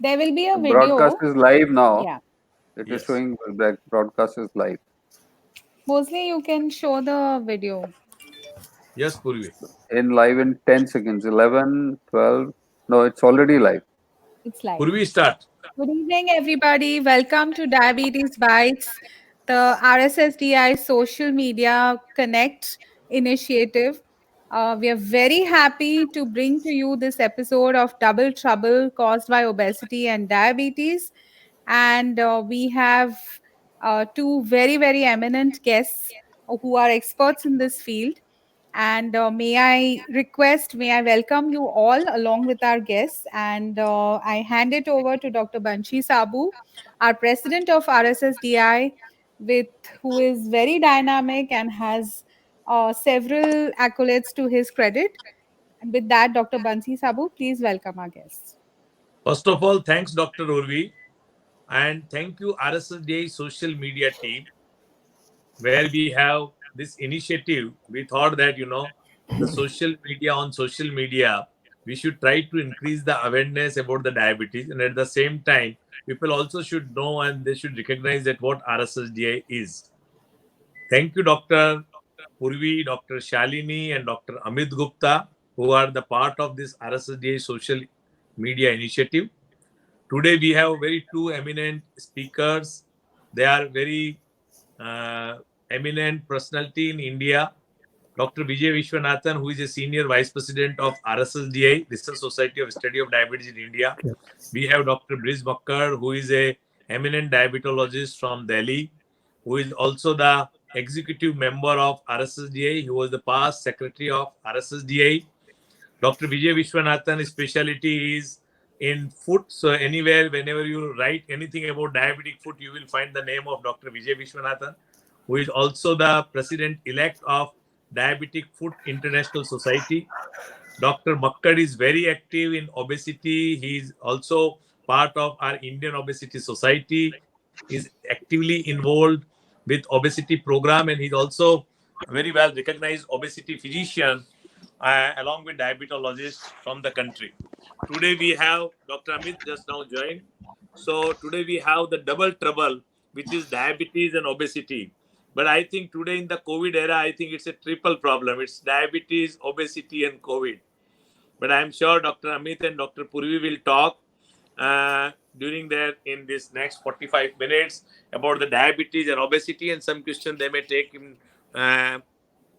There will be a Broadcast video. is live now. Yeah. It is Yes. showing that broadcast is live. Mostly you can show the video. Yes, Purvi. In 10 seconds. 11, 12. No, it's already live. It's live. Purvi, start. Good evening, everybody. Welcome to Diabetes Bites, the RSSDI Social Media Connect initiative. We are very happy to bring to you this episode of Double Trouble caused by obesity and diabetes. And we have two very, very eminent guests who are experts in this field. And may I welcome you all along with our guests. And I hand it over to Dr. Banshi Sabu, our president of RSSDI, with who is very dynamic and has several accolades to his credit. And with that, Dr. Banshi Sabu, please welcome our guests. First of all, thanks, Dr. Urvi. And thank you, RSSDI social media team, where we have this initiative. We thought that, the social media, we should try to increase the awareness about the diabetes. And at the same time, people also should know and they should recognize that what RSSDI is. Thank you, Dr. Purvi, Dr. Shalini, and Dr. Amit Gupta, who are the part of this RSSDI social media initiative. Today, we have very two eminent speakers. They are very eminent personality in India. Dr. Vijay Vishwanathan, who is a senior vice president of RSSDI, Research Society of Study of Diabetes in India. We have Dr. Briz Bakkar, who is a eminent diabetologist from Delhi, who is also the executive member of RSSDI. He was the past secretary of RSSDI. Dr. Vijay Vishwanathan's specialty is in food. So anywhere, whenever you write anything about diabetic food, you will find the name of Dr. Vijay Vishwanathan, who is also the president-elect of Diabetic Food International Society. Dr. Makkad is very active in obesity. He is also part of our Indian Obesity Society. He is actively involved with obesity program, and he's also a very well recognized obesity physician along with diabetologists from the country. Today we have Dr. Amit just now joined. So today we have the double trouble, which is diabetes and obesity. But I think today in the COVID era, I think it's a triple problem. It's diabetes, obesity, and COVID. But I'm sure Dr. Amit and Dr. Purvi will talk during their in this next 45 minutes about the diabetes and obesity and some questions they may take in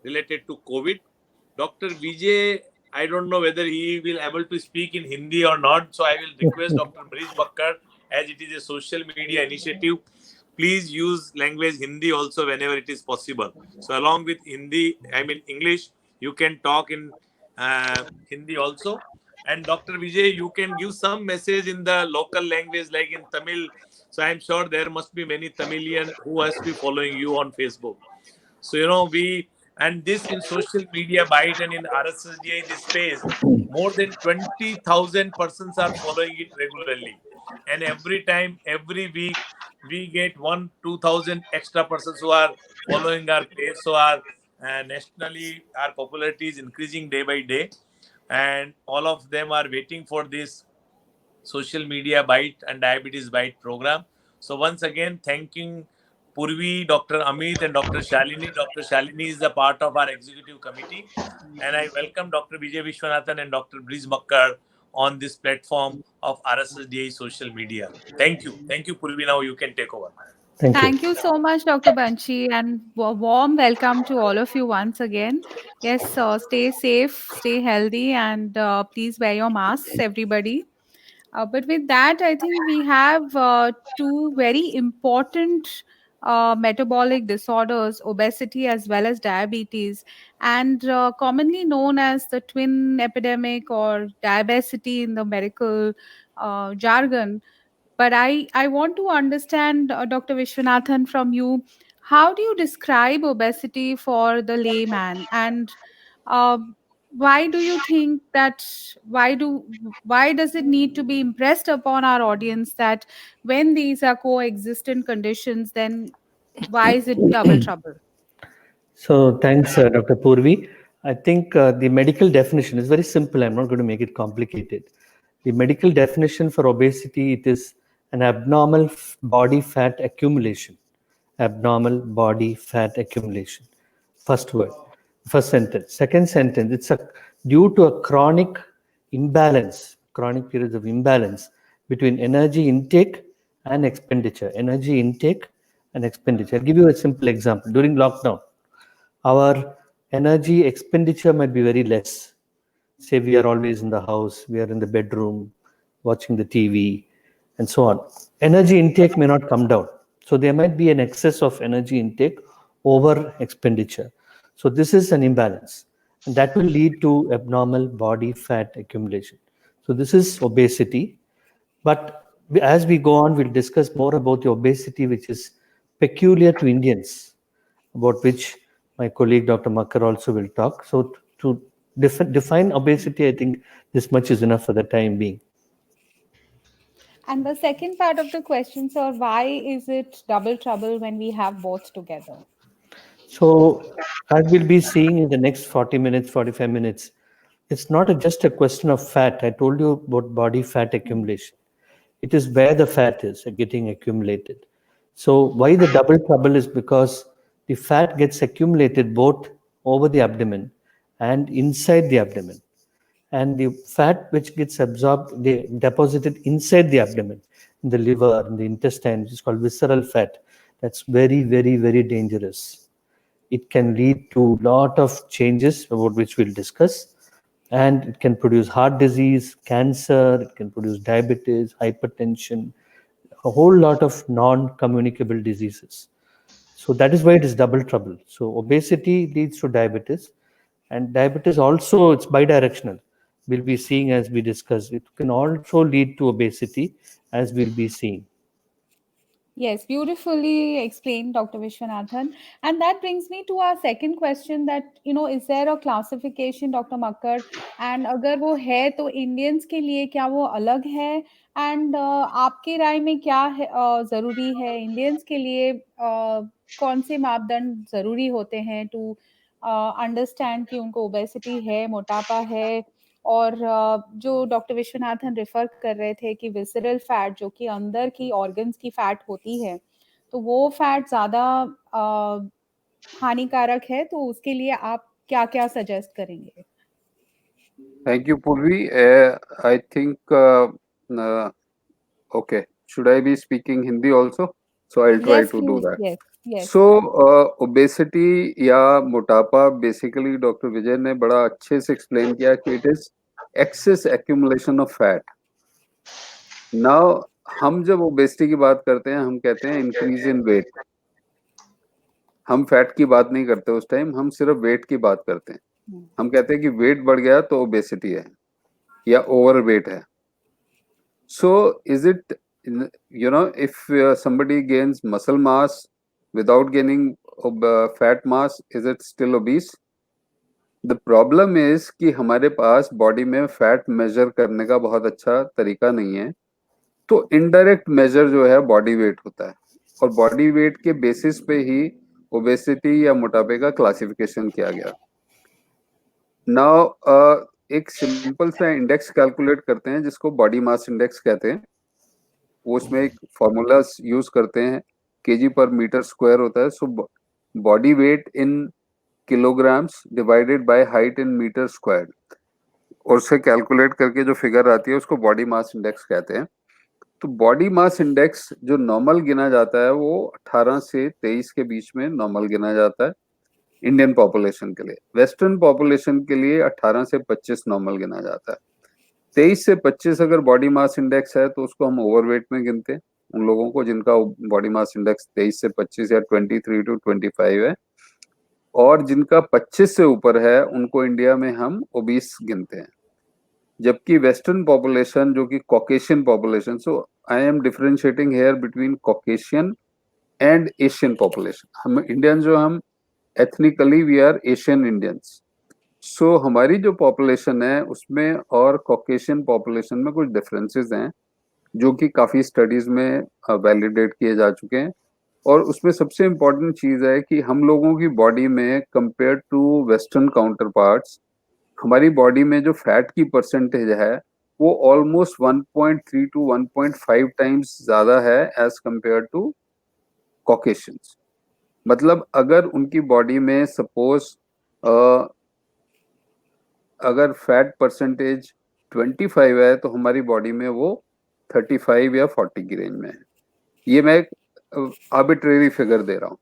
related to COVID. Dr. Vijay, I don't know whether he will able to speak in Hindi or not. So I will request Dr. Briz Bakkar, as it is a social media initiative, please use language Hindi also whenever it is possible. So along with English, you can talk in Hindi also. And Dr. Vijay, you can give some message in the local language like in Tamil. So I'm sure there must be many Tamilian who has to be following you on Facebook. So, and this in social media bite and in RSSDI, this space, more than 20,000 persons are following it regularly. And every time, every week, we get 2,000 extra persons who are following our page. So our nationally, our popularity is increasing day by day. And all of them are waiting for this social media bite and diabetes bite program. So once again, thanking Purvi, Dr. Amit, and Dr. Shalini. Dr. Shalini is a part of our executive committee. And I welcome Dr. Vijay Vishwanathan and Dr. Briz Bakkar on this platform of RSSDI social media. Thank you. Thank you, Purvi. Now you can take over. Thank you so much, Dr. Banshi, and warm welcome to all of you once again. Yes, stay safe, stay healthy, and please wear your masks, everybody. But with that, I think we have two very important metabolic disorders, obesity as well as diabetes, and commonly known as the twin epidemic or diabesity in the medical jargon. But I want to understand, Dr. Vishwanathan, from you, how do you describe obesity for the layman? And uh, why do you think that why does it need to be impressed upon our audience that when these are coexistent conditions, then why is it double trouble? So thanks, Dr. Purvi. I think the medical definition is very simple. I'm not going to make it complicated. The medical definition for obesity, it is an abnormal body fat accumulation. Abnormal body fat accumulation. First word, first sentence. Second sentence, it's due to a chronic imbalance, chronic periods of imbalance between energy intake and expenditure. Energy intake and expenditure. I'll give you a simple example. During lockdown, our energy expenditure might be very less. Say we are always in the house, we are in the bedroom, watching the TV, and so on. Energy intake may not come down. So there might be an excess of energy intake over expenditure. So this is an imbalance, and that will lead to abnormal body fat accumulation. So this is obesity. But as we go on, we'll discuss more about the obesity which is peculiar to Indians, about which my colleague Dr. Makkar also will talk. So to define obesity, I think this much is enough for the time being. And the second part of the question, sir, why is it double trouble when we have both together? So as we'll be seeing in the next 40 minutes, 45 minutes, it's not just a question of fat. I told you about body fat accumulation. It is where the fat is getting accumulated. So why the double trouble is because the fat gets accumulated both over the abdomen and inside the abdomen. And the fat which gets absorbed, deposited inside the abdomen, in the liver, in the intestine, which is called visceral fat. That's very, very, very dangerous. It can lead to a lot of changes about which we'll discuss. And it can produce heart disease, cancer, it can produce diabetes, hypertension, a whole lot of non-communicable diseases. So that is why it is double trouble. So obesity leads to diabetes, and diabetes also, it's bidirectional. We'll be seeing as we discuss. It can also lead to obesity, as we'll be seeing. Yes, beautifully explained, Dr. Vishwanathan. And that brings me to our second question that, is there a classification, Dr. Makkar? And अगर वो है तो Indians के लिए क्या वो अलग है? And आपके राय में क्या है ज़रूरी है Indians के लिए कौन से मापदंड ज़रूरी होते हैं to understand कि उनको obesity है, मोटापा है, और जो डॉक्टर विश्वनाथन रेफर कर रहे थे कि विसरल फैट जो कि अंदर की ऑर्गन्स की फैट होती है, तो वो फैट ज़्यादा हानिकारक है, तो उसके लिए आप क्या-क्या सजेस्ट करेंगे? Thank you, Purvi. I think, okay, should I be speaking Hindi also? So I'll try Yes, to do please. that. Yes. So obesity या मोटापा बेसिकली डॉक्टर विजय ने बड़ा अच्छे से एक्सप्लेन किया कि it is excess accumulation of fat. Now हम जब ओबेसिटी की बात करते हैं हम कहते हैं इंक्रीज इन वेट. हम फैट की बात नहीं करते उस टाइम, हम सिर्फ वेट की बात करते हैं. हम कहते हैं कि वेट बढ़ गया तो ओबेसिटी है या ओवर वेट है. So is it if somebody gains muscle mass without gaining fat mass, is it still obese? The problem is कि हमारे पास बॉडी में फैट मेजर करने का बहुत अच्छा तरीका नहीं है. तो इनडायरेक्ट मेजर जो है बॉडी वेट होता है, और बॉडी वेट के बेसिस पे ही ओबेसिटी या मोटापे का क्लासिफिकेशन किया गया. नाउ एक सिंपल सा इंडेक्स कैलकुलेट करते हैं जिसको बॉडी मास इंडेक्स कहते हैं. वो उसमें एक फॉर्मूला यूज करते हैं, केजी पर मीटर स्क्वायर होता है. So body weight in kilograms divided by height in metre square, और उससे कैलकुलेट करके जो फिगर आती है उसको बॉडी मास इंडेक्स कहते हैं. तो बॉडी मास इंडेक्स जो नॉर्मल गिना जाता है वो 18 से 23 के बीच में नॉर्मल गिना जाता है इंडियन पॉपुलेशन के लिए. वेस्टर्न पॉपुलेशन के लिए 18 से 25 नॉर्मल गिना जाता है. 23 से 25 अगर बॉडी मास इंडेक्स है तो उसको हम ओवरवेट में गिनते हैं उन लोगों को जिनका बॉडी मास इंडेक्स 23 से 25 या 23 to 25 है, और जिनका 25 से ऊपर है उनको इंडिया में हम ओबीस गिनते हैं. जबकि वेस्टर्न पॉपुलेशन जो कि Caucasian population, so I am differentiating here between Caucasian and Asian population. हम इंडियन जो हम ethnically we are Asian Indians. So हमारी जो पॉपुलेशन है उसमें और कॉकेशियन पॉपुलेशन में कुछ डिफरेंसेस हैं जो कि काफ़ी स्टडीज़ में वैलिडेट किए जा चुके हैं. और उसमें सबसे इम्पोर्टेंट चीज़ है कि हम लोगों की बॉडी में compare to western counterparts, हमारी बॉडी में जो फैट की परसेंटेज है वो ऑलमोस्ट 1.3 to 1.5 टाइम्स ज्यादा है एज कंपेयर टू कॉकेशियंस। मतलब अगर उनकी बॉडी में सपोज अगर फैट परसेंटेज 25 है तो हमारी बॉडी में वो 35 या 40 की रेंज में है। ये मैं एक आर्बिट्रेरी फिगर दे रहा हूँ।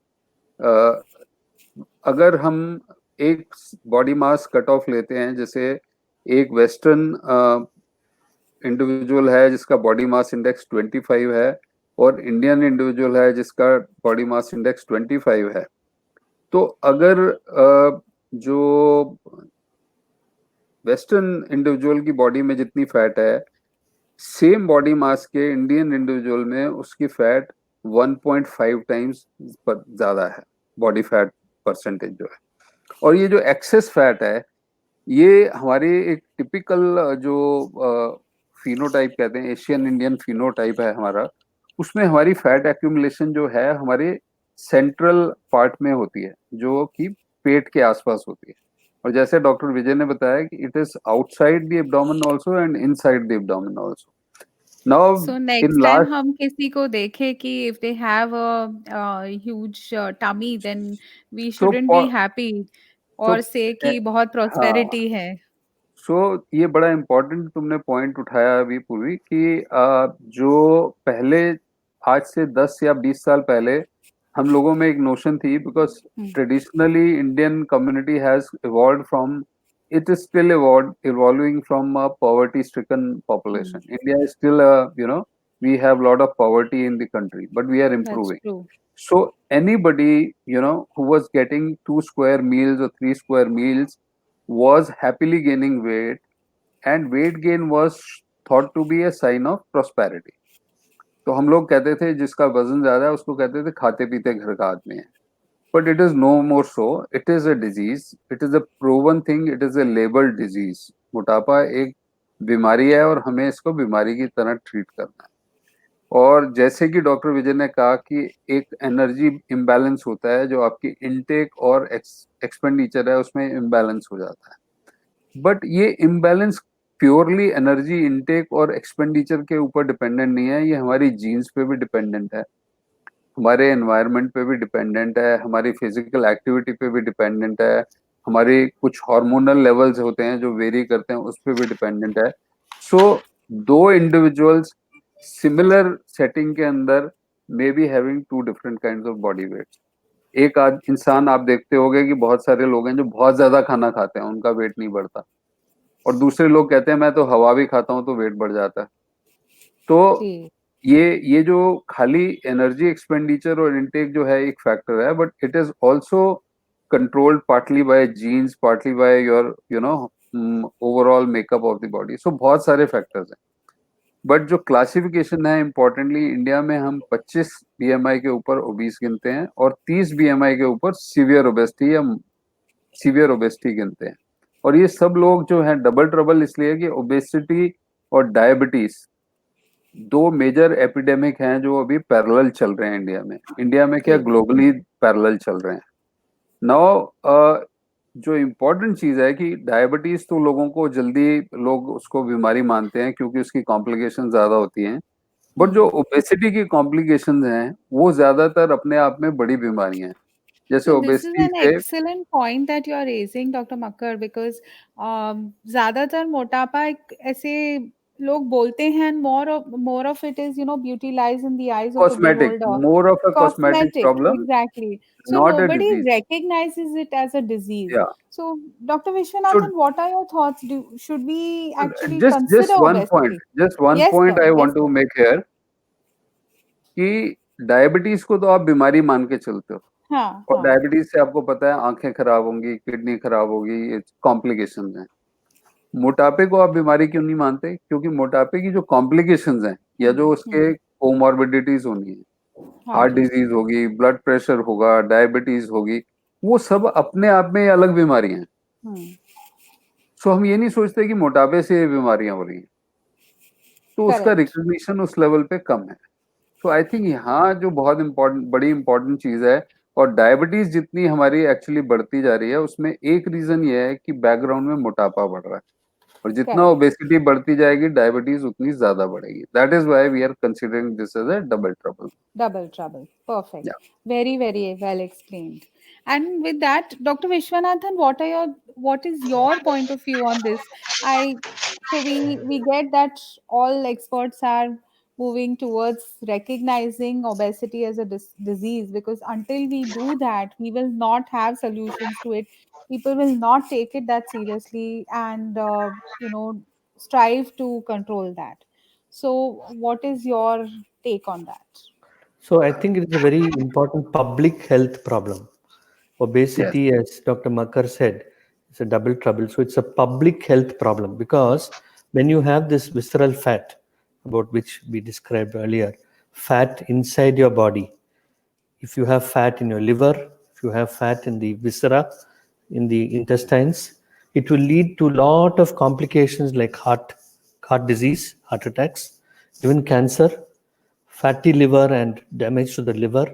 अगर हम एक बॉडी मास कट ऑफ लेते हैं, जैसे एक वेस्टर्न इंडिविजुअल है जिसका बॉडी मास इंडेक्स 25 है और इंडियन इंडिविजुअल है जिसका बॉडी मास इंडेक्स 25 है, तो अगर जो वेस्टर्न इंडिविजुअल की बॉडी में जितनी फैट है, सेम बॉडी मास के इंडियन इंडिविजुअल में उसकी फैट 1.5 टाइम्स ज्यादा है, बॉडी फैट परसेंटेज जो है। और ये जो एक्सेस फैट है, ये हमारी एक टिपिकल जो फिनोटाइप कहते हैं, एशियन इंडियन फिनोटाइप है हमारा, उसमें हमारी फैट एक्यूमुलेशन जो है हमारे सेंट्रल पार्ट में होती है, जो कि पेट के आसपास होती है। और जैसे डॉक्टर विजय ने बताया कि it is outside the abdomen also and inside the abdomen also. Now So in next time last हम किसी को देखें कि if they have a huge tummy, then we so shouldn't be happy सो और say कि बहुत हाँ, prosperity है। सो ये बड़ा इम्पोर्टेंट तुमने पॉइंट उठाया अभी पूर्वी कि जो पहले आज से 10 या 20 साल पहले हम लोगों में एक नोशन थी, because traditionally Indian community has evolved from, it is still evolving from a poverty stricken population. India is still we have a lot of poverty in the country, but we are That's improving. true. So anybody who was getting 2 square meals or 3 square meals was happily gaining weight, and weight gain was thought to be a sign of prosperity. तो हम लोग कहते थे जिसका वजन ज्यादा है उसको कहते थे खाते पीते घर का आदमी है। But it is no more so. It is a disease. It is a proven thing. It is a labeled disease. मोटापा एक बीमारी है और हमें इसको बीमारी की तरह ट्रीट करना है। और जैसे कि डॉक्टर विजय ने कहा कि एक एनर्जी इम्बैलेंस होता है, जो आपकी इनटेक और एक्सपेंडिचर है उसमें इम्बैलेंस हो जाता है। बट ये इम्बैलेंस प्योरली एनर्जी इनटेक और एक्सपेंडिचर के ऊपर डिपेंडेंट नहीं है, ये हमारी जीन्स पे भी डिपेंडेंट है, हमारे एनवायरनमेंट पे भी डिपेंडेंट है, हमारी फिजिकल एक्टिविटी पे भी डिपेंडेंट है, हमारे कुछ हार्मोनल लेवल्स होते हैं जो वेरी करते हैं उस पे भी डिपेंडेंट है। सो दो इंडिविजुअल्स सिमिलर सेटिंग के अंदर may be having 2 different kinds of body weights. एक इंसान आप देखते होंगे कि बहुत सारे लोग हैं जो बहुत ज्यादा खाना खाते हैं, उनका वेट नहीं बढ़ता, और दूसरे लोग कहते हैं मैं तो हवा भी खाता हूं तो वेट बढ़ जाता है। तो ये जो खाली एनर्जी एक्सपेंडिचर और इनटेक जो है एक फैक्टर है, but it is also controlled partly by genes, partly by your overall makeup of the body. So बहुत सारे फैक्टर्स हैं, बट जो क्लासिफिकेशन है इम्पोर्टेंटली, इंडिया में हम 25 बीएमआई के ऊपर ओबीस गिनते हैं और 30 बीएमआई के ऊपर सीवियर ओबेसिटी या सीवियर ओबेसिटी गिनते हैं। और ये सब लोग जो है डबल ट्रबल इसलिए कि ओबेसिटी और डायबिटीज 2 मेजर एपिडेमिक हैं जो अभी पैरेलल चल रहे हैं इंडिया में क्या ग्लोबली पैरेलल चल रहे हैं। नाउ जो इम्पोर्टेंट चीज है कि डायबिटीज तो लोगों को जल्दी लोग उसको बीमारी मानते हैं क्योंकि उसकी कॉम्प्लिकेशन ज्यादा होती हैं, बट जो ओबेसिटी की कॉम्प्लिकेशंस हैं वो ज्यादातर अपने आप में बड़ी बीमारियां हैं। जैसे So this is obesity an से excellent point that you are raising, Dr. Makkar, because ज़्यादातर मोटापा एक ऐसे लोग बोलते हैं, and more of it is beauty-lies in the eyes of the cosmetic, beholder. More of a cosmetic Cosmetic, problem, exactly. So not a nobody disease. recognizes it as a disease. या So Dr. so Vishwanathan, what are your thoughts? Should we actually just consider one point, obesity? just one Yes, point sir. I Yes, want to sir. make here कि diabetes को तो आप बीमारी मान के चलते हो, हाँ, और हाँ. डायबिटीज से आपको पता है आंखें खराब होंगी, किडनी खराब होगी, ये कॉम्प्लिकेशंस हैं। मोटापे को आप बीमारी क्यों नहीं मानते? क्योंकि मोटापे की जो कॉम्प्लिकेशंस हैं या जो उसके कोमॉर्बिडिटीज होनी है, हाँ हार्ट जी. डिजीज होगी, ब्लड प्रेशर होगा, डायबिटीज होगी, वो सब अपने आप में अलग बीमारी हैं। सो हम ये नहीं सोचते कि मोटापे से ये बीमारियां हो रही हैं, तो उसका Correct. रिकग्निशन उस लेवल पे कम है। तो आई थिंक यहाँ जो बहुत बड़ी इंपॉर्टेंट चीज है, और डायबिटीज जितनी हमारी एक्चुअली बढ़ती जा रही है उसमें एक रीजन ये है कि बैकग्राउंड में मोटापा बढ़ रहा है। और जितना Correct. ओबेसिटी बढ़ती जाएगी डायबिटीज उतनी ज्यादा बढ़ेगी. That is why we are considering this as a double trouble. Double trouble. Perfect. या Very, very well explained. And with that, Dr. Vishwanathan, what is your point of view on this? I so we get that all experts are moving towards recognizing obesity as a disease, because until we do that, we will not have solutions to it. People will not take it that seriously, and strive to control that. So, what is your take on that? So I think it is a very important public health problem. Yes. Obesity, as Dr. Makar said, is a double trouble. So it's a public health problem because when you have this visceral fat, about which we described earlier, fat inside your body, if you have fat in your liver, if you have fat in the viscera, in the intestines, it will lead to a lot of complications like heart disease, heart attacks, even cancer, fatty liver and damage to the liver.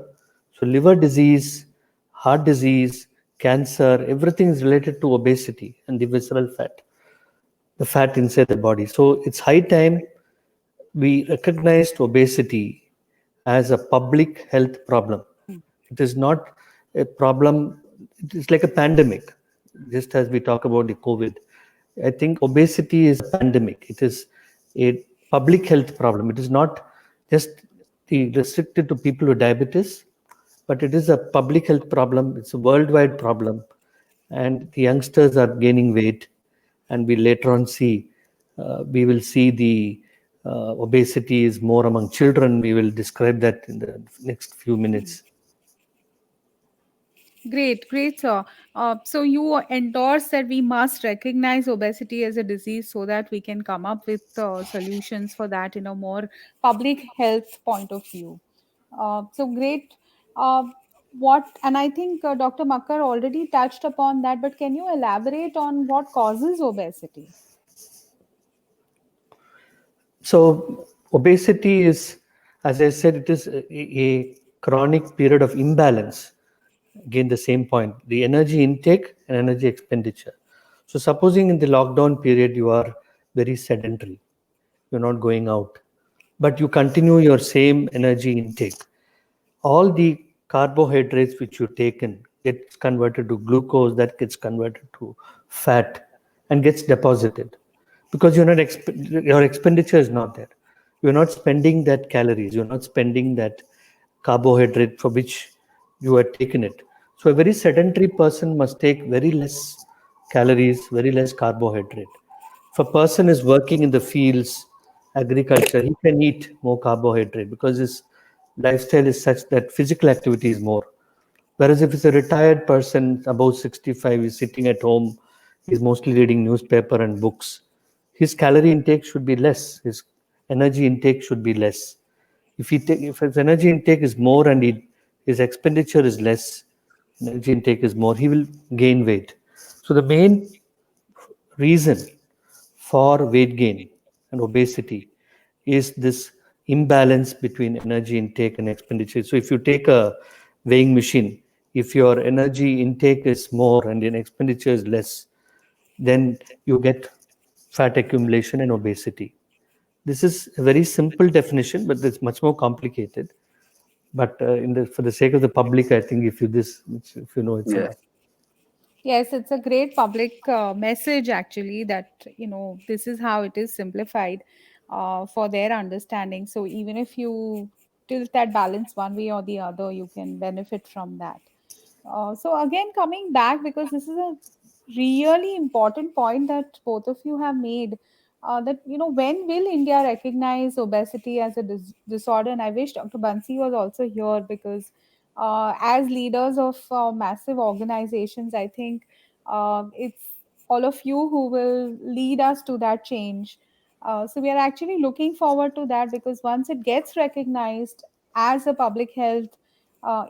So liver disease, heart disease, cancer, everything is related to obesity and the visceral fat, the fat inside the body. So it's high time we recognized obesity as a public health problem. It is not a problem, it is like a pandemic, just as we talk about the COVID. I think obesity is a pandemic. It is a public health problem. It is not just restricted to people with diabetes, but it is a public health problem. It's a worldwide problem. And the youngsters are gaining weight. And we later on we will see the obesity is more among children. We will describe that in the next few minutes. Great, great, sir. So you endorse that we must recognize obesity as a disease so that we can come up with solutions for that in a more public health point of view. So great. Uh, and I think Dr. Makkar already touched upon that, but can you elaborate on what causes obesity? So obesity is, as I said, it is a chronic period of imbalance. Again, the same point, the energy intake and energy expenditure. So supposing in the lockdown period, you are very sedentary, you're not going out, but you continue your same energy intake. All the carbohydrates which you take in gets converted to glucose, that gets converted to fat and gets deposited because your expenditure is not there. You're not spending that calories, you're not spending that carbohydrate for which you had taken it. So a very sedentary person must take very less calories, very less carbohydrate. If a person is working in the fields, agriculture, he can eat more carbohydrate because his lifestyle is such that physical activity is more. Whereas if it's a retired person above 65, is sitting at home, he's mostly reading newspaper and books, his calorie intake should be less, his energy intake should be less. If his energy intake is more and his expenditure is less, energy intake is more, he will gain weight. So the main reason for weight gain and obesity is this imbalance between energy intake and expenditure. So if you take a weighing machine, if your energy intake is more and your expenditure is less, then you get fat accumulation and obesity. This is a very simple definition, but it's much more complicated. But for the sake of the public, I think if you know, it's enough. Yes, it's a great public message actually, that this is how it is simplified for their understanding. So even if you tilt that balance one way or the other, you can benefit from that. So again, coming back, because this is a really important point that both of you have made, that when will India recognize obesity as a disorder? And I wish Dr. Bansi was also here, because as leaders of massive organizations, I think it's all of you who will lead us to that change. So we are actually looking forward to that, because once it gets recognized as a public health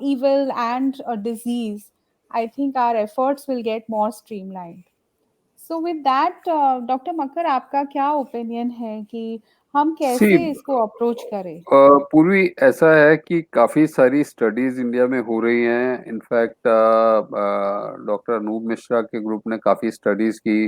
evil and a disease, I think our efforts will get more streamlined. So with that, doctor Makkar, आपका क्या opinion है कि हम सी कैसे इसको approach करें? पूर्वी ऐसा है कि काफी सारी स्टडीज इंडिया में हो रही हैं. इनफैक्ट डॉक्टर अनूप मिश्रा के ग्रुप ने काफी स्टडीज की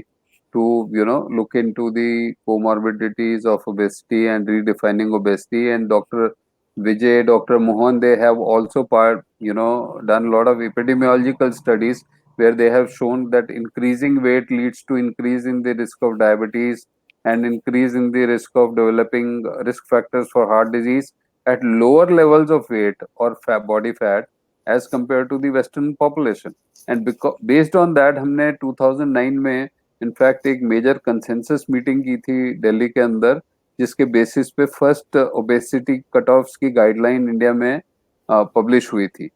to look into the comorbidities of obesity and redefining obesity. And Dr. Vijay, Dr. Mohan, they have also done a lot of epidemiological studies where they have shown that increasing weight leads to increase in the risk of diabetes and increase in the risk of developing risk factors for heart disease at lower levels of weight or body fat as compared to the Western population. And based on that, हमने 2009 में in fact एक major consensus meeting की थी दिल्ली के अंदर, जिसके basis पे first obesity cut offs की गाइडलाइन इंडिया में पब्लिश हुई थी।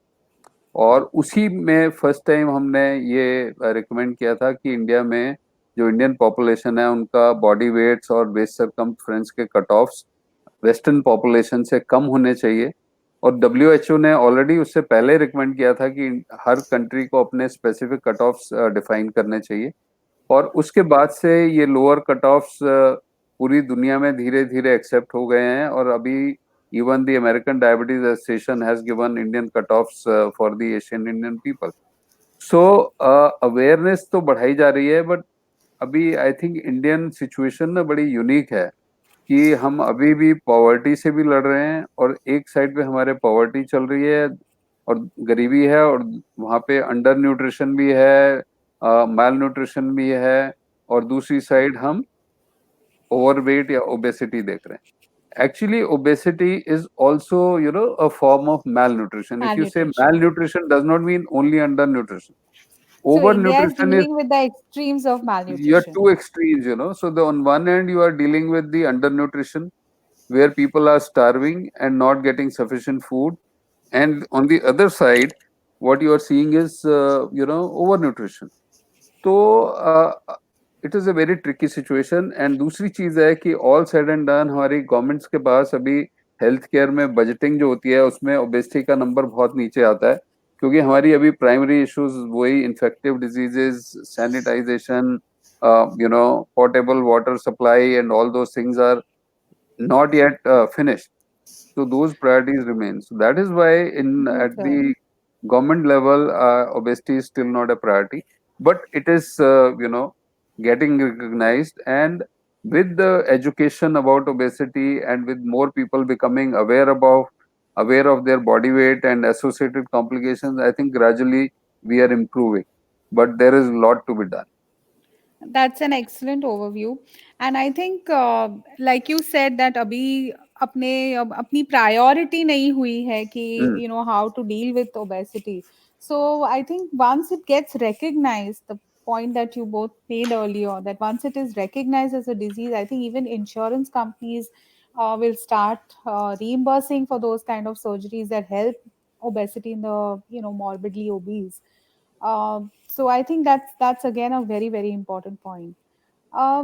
और उसी में फर्स्ट टाइम हमने ये रिकमेंड किया था कि इंडिया में जो इंडियन पॉपुलेशन है उनका बॉडी वेट्स और वेस्ट सरकमफ्रेंस के कट ऑफ्स वेस्टर्न पॉपुलेशन से कम होने चाहिए। और WHO ने ऑलरेडी उससे पहले रिकमेंड किया था कि हर कंट्री को अपने स्पेसिफिक कट ऑफ्स डिफाइन करने चाहिए। और उसके बाद से ये लोअर कट ऑफ्स पूरी दुनिया में धीरे धीरे एक्सेप्ट हो गए हैं। और अभी even the American diabetes association has given Indian cut offs for the Asian Indian people. So awareness तो बढ़ाई जा रही है, बट अभी आई थिंक इंडियन सिचुएशन ना बड़ी यूनिक है कि हम अभी भी पॉवर्टी से भी लड़ रहे हैं, और एक साइड पे हमारे पॉवर्टी चल रही है और गरीबी है, और वहाँ पे अंडर न्यूट्रिशन भी है, माल न्यूट्रिशन भी है, और दूसरी साइड हम ओवरवेट या ओबेसिटी देख रहे हैं। Actually, obesity is also, a form of malnutrition. If you say Malnutrition. malnutrition, does not mean only undernutrition. So India is Overnutrition is, dealing with the extremes of you are malnutrition. two extremes, So on one end, you are dealing with the undernutrition, where people are starving and not getting sufficient food. And on the other side, what you are seeing is, overnutrition. So it is a very tricky situation. And दूसरी चीज है कि all said and done हमारी governments के पास अभी health care में budgeting जो होती है उसमें ओबेसिटी का नंबर बहुत नीचे आता है, क्योंकि हमारी अभी प्राइमरी इश्यूज वही infective diseases, sanitisation, portable water supply and all those things are not yet finished. So those priorities remain. So that is why at Okay. the government level, obesity is still not a priority, but it is, getting recognized. And with the education about obesity and with more people becoming aware of their body weight and associated complications, I think gradually we are improving. But there is a lot to be done. That's an excellent overview. And I think, like you said, that अभी अपनी priority नहीं हुई है कि how to deal with obesity. So I think once it gets recognized, the point that you both made earlier, that once it is recognized as a disease, I think even insurance companies will start reimbursing for those kind of surgeries that help obesity in the morbidly obese. So I think that's again a very, very important point.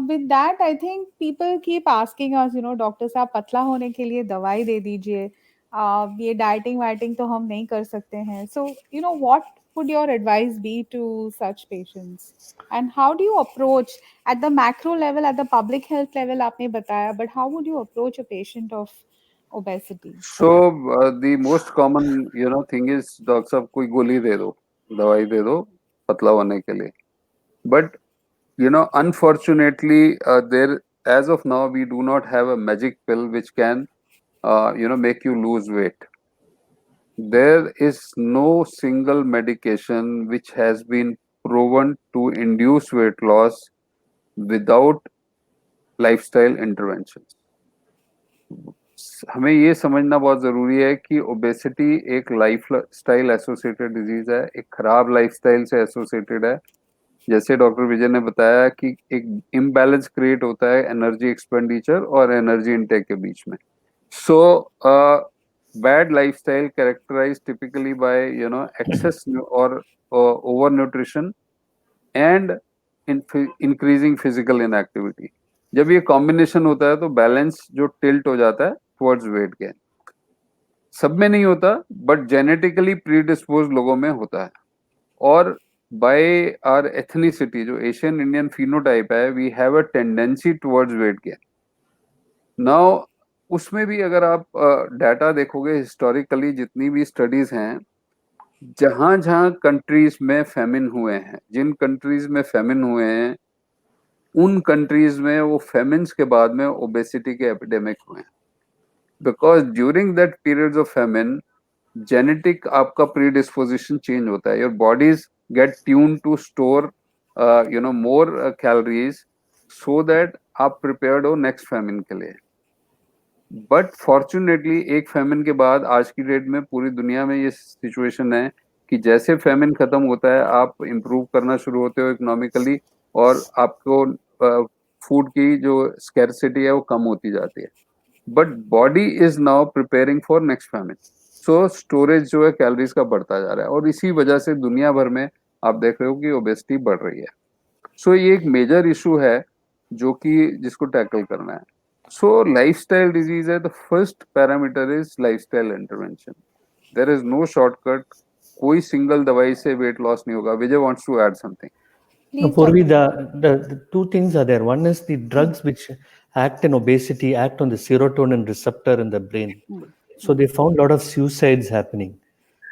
With that, I think people keep asking us, doctor साहब पतला होने के लिए दवाई दे दीजिए, ये dieting वाइटिंग तो हम नहीं कर सकते हैं. So what would your advice be to such patients, and how do you approach at the macro level, at the public health level आपने बताया, but how would you approach a patient of obesity? So the most common thing is doctor साहब कोई गोली दे दो, दवाई दे दो पतला होने के लिए. But unfortunately, there as of now we do not have a magic pill which can make you lose weight. There is no single medication which has been proven to induce weight loss without lifestyle interventions. हमें ये समझना बहुत जरूरी है कि obesity एक lifestyle associated disease है, एक खराब लाइफस्टाइल से एसोसिएटेड है. जैसे डॉक्टर विजय ने बताया कि एक इम्बैलेंस क्रिएट होता है एनर्जी एक्सपेंडिचर और एनर्जी इनटेक के बीच में. So bad lifestyle characterize typically by excess और over nutrition and increasing physical inactivity. जब ये कॉम्बिनेशन होता है तो बैलेंस जो टिल्ट हो जाता है टुवर्ड्स वेट गेन. सब में नहीं होता, बट जेनेटिकली प्रीडिस्पोज लोगों में होता है. और by our ethnicity, जो एशियन इंडियन phenotype है, we have a tendency towards weight gain. Now उसमें भी अगर आप डाटा देखोगे हिस्टोरिकली, जितनी भी स्टडीज हैं, जहां कंट्रीज में फेमिन हुए हैं, जिन कंट्रीज में फेमिन हुए हैं, उन कंट्रीज में वो फेमिन्स के बाद में ओबेसिटी के एपिडेमिक हुए हैं, because during that periods of famine genetic आपका प्रीडिस्पोजिशन चेंज होता है, your bodies get tune to store more calories so that आप प्रिपेयर्ड हो नेक्स्ट फेमिन के लिए। बट फॉर्चुनेटली एक फेमिन के बाद आज की डेट में पूरी दुनिया में ये सिचुएशन है कि जैसे फेमिन खत्म होता है आप इम्प्रूव करना शुरू होते हो इकोनॉमिकली, और आपको फूड की जो स्कैरसिटी है वो कम होती जाती है। But body is now preparing for next famine, so storage जो है कैलोरीज का बढ़ता जा रहा है, और इसी वजह से दुनिया भर में आप देख रहे हो कि ओबेसिटी बढ़ रही है। सो ये एक मेजर इशू है जो कि जिसको टैकल करना है। So lifestyle disease है, the first parameter is lifestyle intervention. There is no shortcut. कोई single दवाई से weight loss नहीं होगा. Vijay wants to add something. Now, Please, Purvi, Dr. the two things are there. One is the drugs which act in obesity act on the serotonin receptor in the brain. So they found a lot of suicides happening.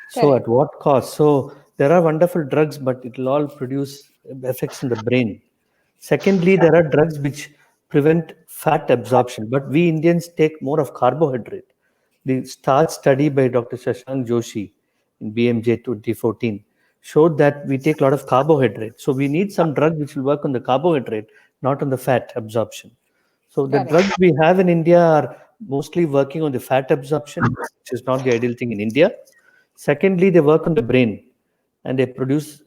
So Correct. at what cost? So there are wonderful drugs, but it will all produce effects in the brain. Secondly, there are drugs which prevent fat absorption, but we Indians take more of carbohydrate. The START study by Dr. Shashank Joshi in BMJ 2014 showed that we take a lot of carbohydrate. So we need some drug which will work on the carbohydrate, not on the fat absorption. So the Correct. drugs we have in India are mostly working on the fat absorption, which is not the ideal thing in India. Secondly, they work on the brain and they produce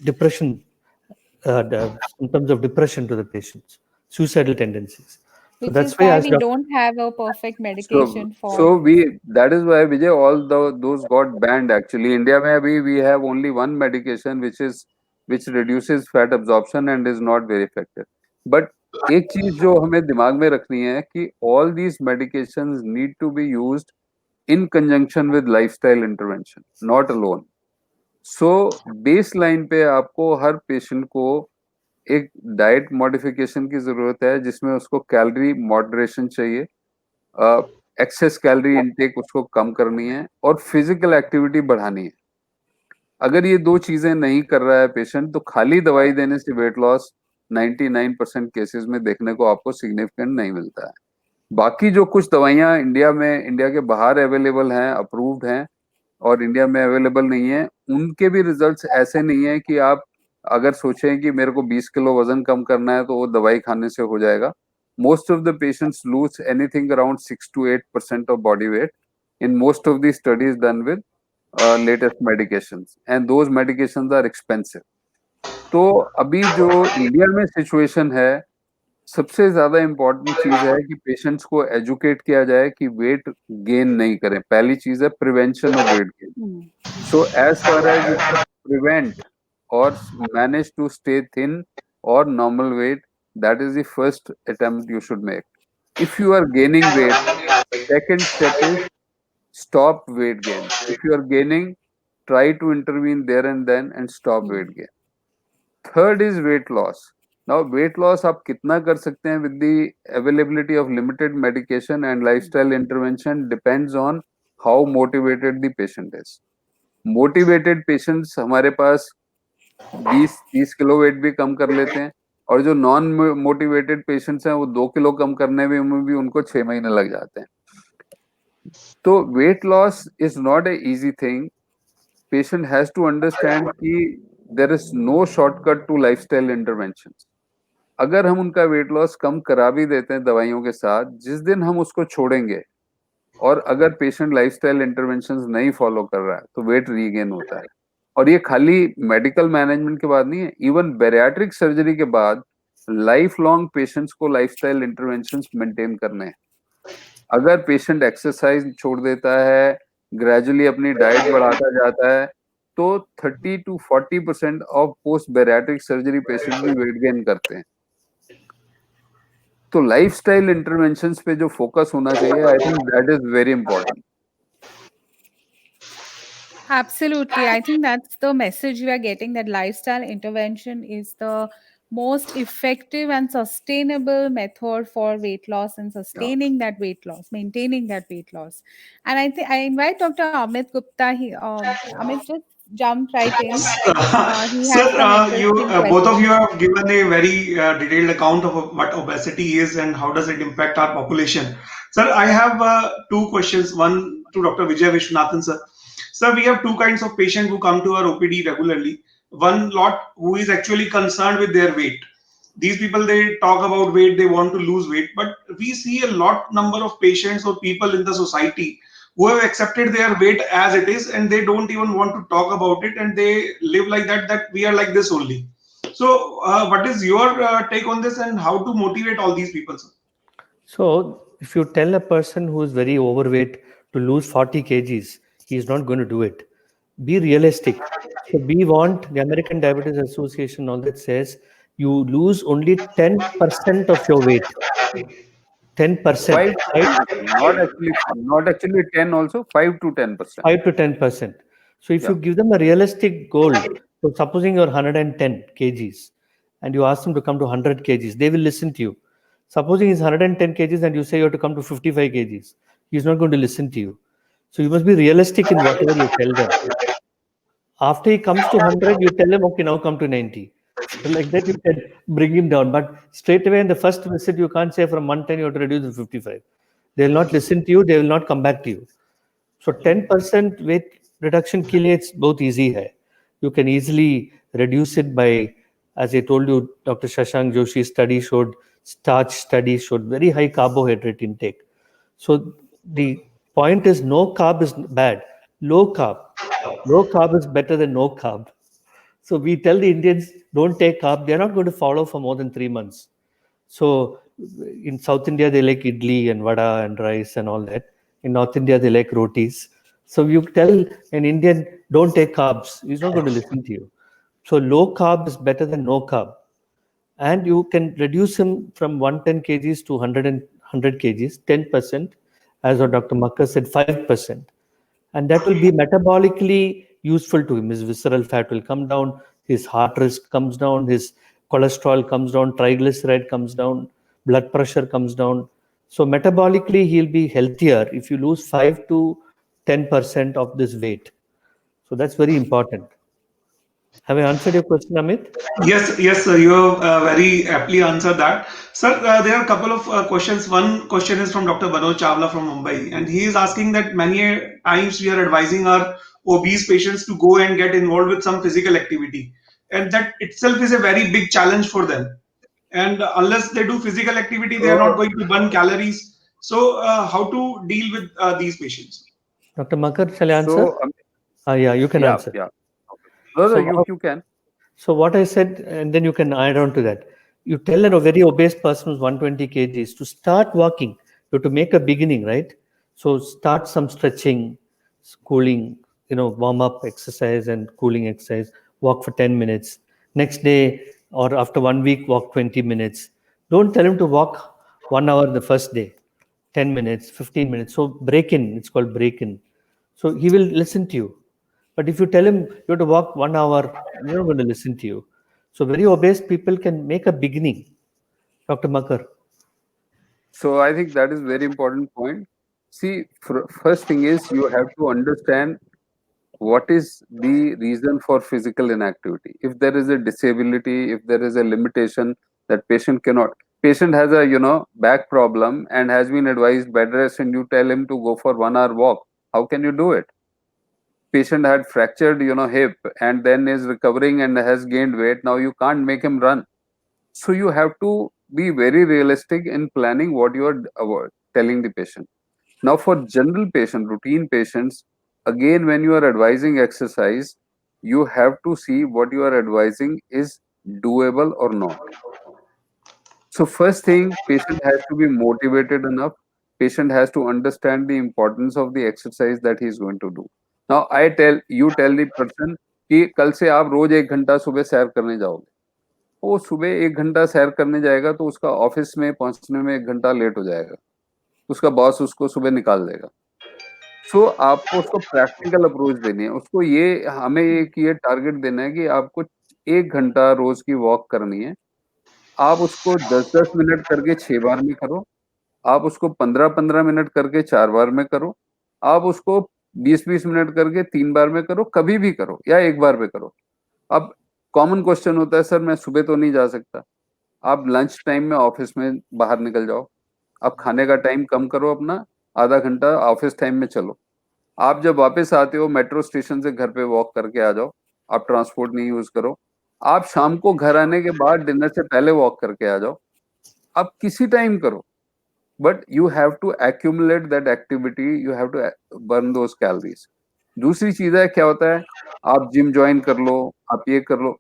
depression, symptoms of depression to the patients, suicidal tendencies. So Which that's is why, why as we Dr. don't have a perfect So medication for. so we that is why Vijay those got banned actually. India में अभी we have only one medication which reduces fat absorption and is not very effective. But एक चीज जो हमें दिमाग में रखनी है कि all these medications need to be used in conjunction with lifestyle intervention, not alone. So base line पे आपको हर पेशेंट को एक डाइट मॉडिफिकेशन की जरूरत है जिसमें उसको कैलोरी मॉडरेशन चाहिए, एक्सेस कैलोरी इनटेक उसको कम करनी है और फिजिकल एक्टिविटी बढ़ानी है। अगर ये दो चीजें नहीं कर रहा है पेशेंट तो खाली दवाई देने से वेट लॉस 99% केसेस में देखने को आपको सिग्निफिकेंट नहीं मिलता है। बाकी जो कुछ दवाइयां इंडिया के बाहर अवेलेबल हैं, अप्रूव्ड हैं और इंडिया में अवेलेबल नहीं है, उनके भी रिजल्ट्स ऐसे नहीं है कि आप अगर सोचें कि मेरे को 20 किलो वजन कम करना है तो वो दवाई खाने से हो जाएगा। Most of the patients lose anything around 6 to 8% of body weight in most of the studies done with latest medications and those medications are expensive. तो अभी जो इंडिया में सिचुएशन है, सबसे ज्यादा इम्पोर्टेंट चीज है कि पेशेंट्स को एजुकेट किया जाए कि वेट गेन नहीं करें। पहली चीज है prevention of weight gain. So as far as you can prevent or manage to stay thin or normal weight, that is the first attempt you should make. If you are gaining weight, second step is stop weight gain. If you are gaining, try to intervene there and then and stop weight gain. Third is weight loss. Now weight loss आप कितना कर सकते हैं with the availability of limited medication and lifestyle intervention depends on how motivated the patient is. Motivated patients हमारे पास 20-30 kilo weight भी कम कर लेते हैं और जो नॉन मोटिवेटेड पेशेंट्स हैं वो 2 किलो कम करने में भी उनको 6 महीने लग जाते हैं। तो weight loss is not a easy thing. Patient has to understand कि there is no shortcut to lifestyle intervention. अगर हम उनका वेट लॉस कम करा भी देते हैं दवाइयों के साथ, जिस दिन हम उसको छोड़ेंगे और अगर पेशेंट लाइफस्टाइल इंटरवेंशंस नहीं फॉलो कर रहा है तो वेट रीगेन होता है। और ये खाली मेडिकल मैनेजमेंट के बाद नहीं है, इवन बैरियाट्रिक सर्जरी के बाद लाइफ लॉन्ग पेशेंट्स को लाइफस्टाइल इंटरवेंशंस मेंटेन करने हैं। अगर पेशेंट एक्सरसाइज छोड़ देता है, ग्रेजुअली अपनी डाइट बढ़ाता जाता है, तो 30 to 40% of post bariatric surgery patient भी वेट गेन करते हैं। तो लाइफस्टाइल इंटरवेंशंस पे जो फोकस होना चाहिए, I think that is very important. Absolutely. I think that's the message we are getting, that lifestyle intervention is the most effective and sustainable method for weight loss and sustaining that weight loss, maintaining that weight loss. And I think I invite Dr. Amit Gupta. Amit, just jumped right in. He Sir, has some you interesting both of you questions. have given a very detailed account of what obesity is and how does it impact our population. Sir, I have two questions. One to Dr. Vijay Vishwanathan, sir. Sir, we have two kinds of patients who come to our OPD regularly. One lot who is actually concerned with their weight. These people, they talk about weight, they want to lose weight, but we see a lot number of patients or people in the society who have accepted their weight as it is and they don't even want to talk about it and they live like that we are like this only. So what is your take on this and how to motivate all these people, sir? So, if you tell a person who is very overweight to lose 40 kgs, he is not going to do it. Be realistic. So, we want the American Diabetes Association, all that says you lose only 10% of your weight. 10%. 5 to 10%, not actually 10 also, 5 to 10%. 5 to 10%. So if you Yeah. give them a realistic goal, so supposing you're 110 kgs and you ask them to come to 100 kgs, they will listen to you. Supposing he's 110 kgs and you say you have to come to 55 kgs, he's not going to listen to you. So you must be realistic in whatever you tell them. After he comes to 100, you tell him, okay, now come to 90. So like that, you can bring him down. But straight away in the first visit, you can't say from 110 you have to reduce to 55. They will not listen to you. They will not come back to you. So 10% weight reduction के लिए it's both easy है. You can easily reduce it by, as I told you, Dr. Shashank Joshi's study showed, starch study showed very high carbohydrate intake. So the point is no carb is bad. Low carb is better than no carb. So we tell the Indians don't take carb. They're not going to follow for more than 3 months. So in South India, they like idli and vada and rice and all that. In North India, they like rotis. So you tell an Indian, don't take carbs. He's not going to listen to you. So low carb is better than no carb. And you can reduce him from 110 kgs to 100 kgs, 10%, as what Dr. Makkar said, 5%. And that will be metabolically useful to him. His visceral fat will come down, his heart risk comes down, his cholesterol comes down, triglyceride comes down, blood pressure comes down. So metabolically, he'll be healthier if you lose 5 to 10% of this weight. So that's very important. Have I answered your question, Amit? Yes, sir. You have very aptly answered that. Sir, there are a couple of questions. One question is from Dr. Manoj Chawla from Mumbai, and he is asking that many times we are advising our obese patients to go and get involved with some physical activity, and that itself is a very big challenge for them. And unless they do physical activity, they are not So, going to burn calories. So, how to deal with these patients? Dr. Makkar, shall I answer? so Yeah, you can yeah, answer. yeah. No, So you can. So what I said, and then you can add on to that. You tell a very obese person who's 120 kgs to start walking. You have to make a beginning, right? So start some stretching, cooling, warm up exercise and cooling exercise. Walk for 10 minutes. Next day or after 1 week, walk 20 minutes. Don't tell him to walk 1 hour the first day, 10 minutes, 15 minutes. So break in, it's called break in. So he will listen to you. But if you tell him you have to walk 1 hour, he's not going to listen to you. So very obese people can make a beginning. Dr. Makkar. So I think that is very important point. See, first thing is you have to understand what is the reason for physical inactivity. If there is a disability, if there is a limitation that patient has a back problem and has been advised bed rest, and you tell him to go for 1 hour walk, how can you do it? Patient had fractured hip and then is recovering and has gained weight. Now you can't make him run. So you have to be very realistic in planning what you are telling the patient. Now for general patient, routine patients, again, when you are advising exercise, you have to see what you are advising is doable or not. So first thing, patient has to be motivated enough. Patient has to understand the importance of the exercise that he is going to do. Now you tell the person कि कल से आप रोज 1 घंटा सुबह सैर करने जाओगे. वो सुबह 1 घंटा सैर करने जाएगा तो उसका ऑफिस में पहुंचने में 1 घंटा लेट हो जाएगा. उसका बॉस उसको सुबह निकाल देगा. सो आपको उसको प्रैक्टिकल अप्रोच देनी है. उसको हमें ये टारगेट देना है कि आपको 1 घंटा रोज की वॉक करनी है. आप उसको 10-10 मिनट करके 6 बार में करो. आप उसको 15-15 मिनट करके 4 बार में करो. आप उसको 20-20 मिनट करके 3 बार में करो, कभी भी करो या एक बार में करो। अब कॉमन क्वेश्चन होता है, सर मैं सुबह तो नहीं जा सकता। आप लंच टाइम में ऑफिस में बाहर निकल जाओ, आप खाने का टाइम कम करो अपना, आधा घंटा ऑफिस टाइम में चलो। आप जब वापस आते हो मेट्रो स्टेशन से घर पे वॉक करके आ जाओ, आप ट्रांसपोर्ट नहीं यूज करो। आप शाम को घर आने के बाद डिनर से पहले वॉक करके आ जाओ, आप किसी टाइम करो, but you have to accumulate that activity, you have to burn those calories. दूसरी चीज है, क्या होता है, आप जिम ज्वाइन कर लो, आप ये कर लो,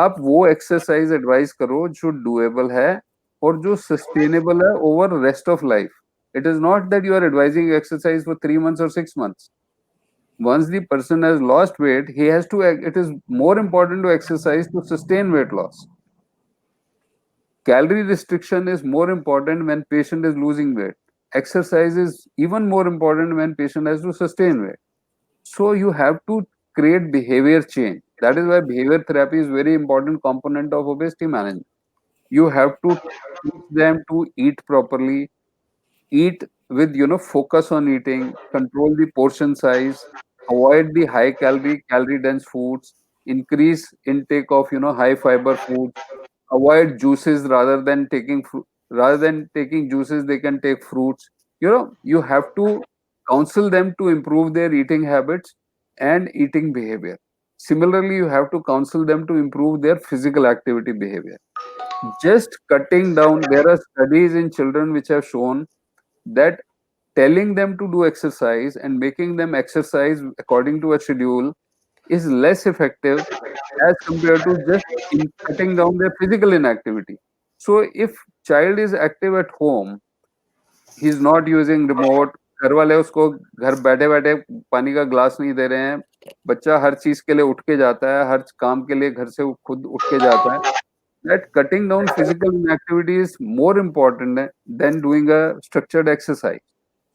आप वो एक्सरसाइज एडवाइस करो जो डुएबल है और जो सस्टेनेबल है over rest of life. It is not that you are advising exercise for 3 months or 6 months. Once the person has lost weight, he has to, it is more important to exercise to sustain weight loss. Calorie restriction is more important when patient is losing weight. Exercise is even more important when patient has to sustain weight. So you have to create behavior change. That is why behavior therapy is very important component of obesity management. You have to teach them to eat properly, eat with focus on eating, control the portion size, avoid the high calorie dense foods, increase intake of high fiber foods, avoid juices rather than taking juices, they can take fruits. You have to counsel them to improve their eating habits and eating behavior. Similarly, you have to counsel them to improve their physical activity behavior. Just cutting down, there are studies in children which have shown that telling them to do exercise and making them exercise according to a schedule is less effective as compared to just cutting down their physical inactivity. So if child is active at home, he is not using remote, घर वाले उसको घर बैठे बैठे पानी का glass नहीं दे रहे हैं, बच्चा हर चीज के लिए उठ के जाता है, हर काम के लिए घर से खुद उठ के जाता है, that cutting down physical inactivity is more important than doing a structured exercise.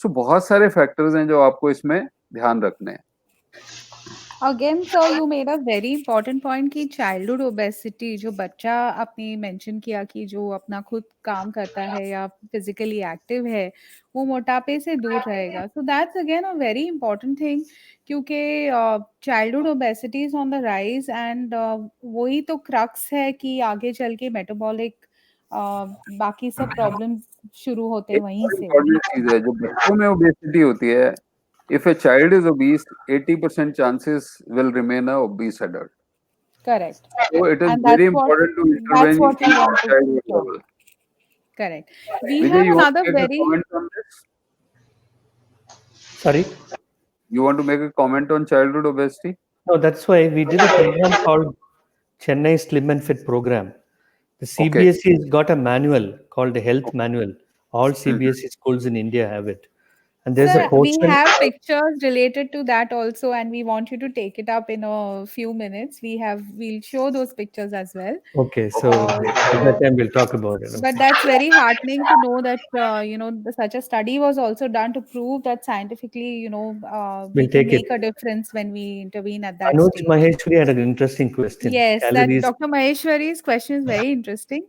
So बहुत सारे factors हैं जो आपको इसमें ध्यान रखने हैं. Again, sir, you made a very important point कि childhood obesity जो बच्चा आपने mention किया कि जो अपना खुद काम करता है या physically active है, वो मोटापे से दूर रहेगा. So that's again a very important thing क्योंकि childhood obesity is on the rise and वही तो crux है कि आगे चल के metabolic बाकी सब problems शुरू होते हैं एक वहीं और से. important चीज है जो बच्चों में obesity होती है. If a child is obese, 80% chances will remain a obese adult. Correct. So it is And very that's important to that's intervene what we in want to childhood show. level. Correct. We Vijay, have you want another to make a very comment on this? Sorry? You want to make a comment on childhood obesity? No, that's why we did a program called Chennai Slim and Fit program. The CBSE has got a manual called the Health Manual. All CBSE schools in India have it. And there's a Sir, we portion. have pictures related to that also, and we want you to take it up in a few minutes. We'll show those pictures as well. Okay, so at that time we'll talk about it. But that's very heartening to know that such a study was also done to prove that scientifically, we We'll can take it. make a difference when we intervene at that Anuj stage. Maheshwari had an interesting question. Yes, that Calories. Dr. Maheshwari's question is very interesting.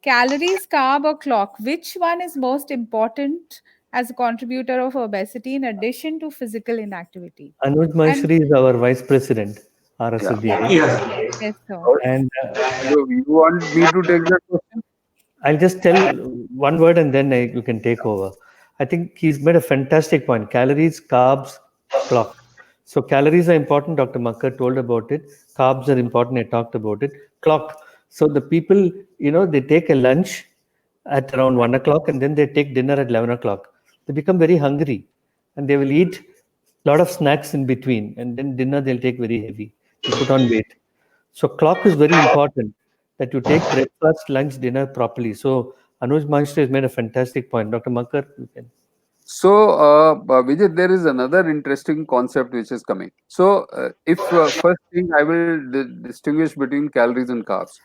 Calories, carb, or clock, which one is most important as a contributor of obesity in addition to physical inactivity? Anuj And Maheshwari is our vice president, RSLD. yeah, Yes. yes, sir. And You want me to take that question? I'll just tell one word and then you can take over. I think he's made a fantastic point. Calories, carbs, clock. So calories are important. Dr. Makkar told about it. Carbs are important. I talked about it. Clock. So the people, they take a lunch at around 1 o'clock and then they take dinner at 11 o'clock. They become very hungry and they will eat a lot of snacks in between. And then dinner they'll take very heavy. They put on weight. So clock is very important that you take breakfast, lunch, dinner properly. So Anuj Maheshwari has made a fantastic point. Dr. Makkar, you can. So, Vijay, there is another interesting concept which is coming. So, if first thing I will distinguish between calories and carbs.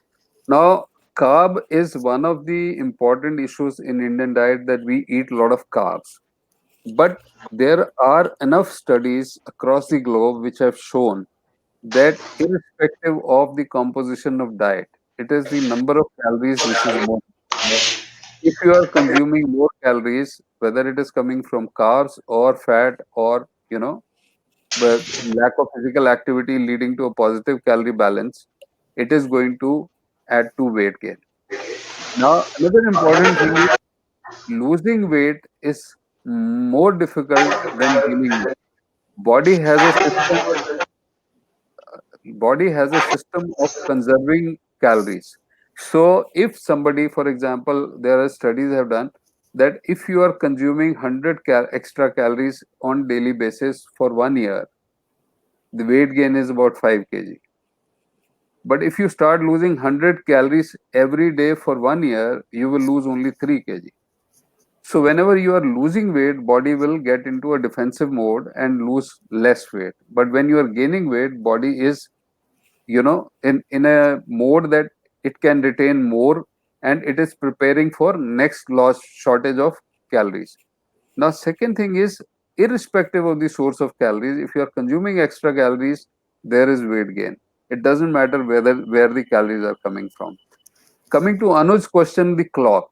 Now, carb is one of the important issues in Indian diet, that we eat a lot of carbs. But there are enough studies across the globe which have shown that irrespective of the composition of diet, it is the number of calories which is more. If you are consuming more calories, whether it is coming from carbs or fat or but lack of physical activity leading to a positive calorie balance, it is going to add to weight gain. Now, another important thing is losing weight is more difficult than gaining weight. Body has a system. Body has a system of conserving calories. So, if somebody, for example, there are studies have done that if you are consuming 100 extra calories on daily basis for 1 year, the weight gain is about 5 kg. But if you start losing 100 calories every day for 1 year, you will lose only 3 kg. So whenever you are losing weight, body will get into a defensive mode and lose less weight. But when you are gaining weight, body is, in a mode that it can retain more, and it is preparing for next loss shortage of calories. Now, second thing is, irrespective of the source of calories, if you are consuming extra calories, there is weight gain. It doesn't matter where the calories are coming from. Coming to Anuj's question, the clock.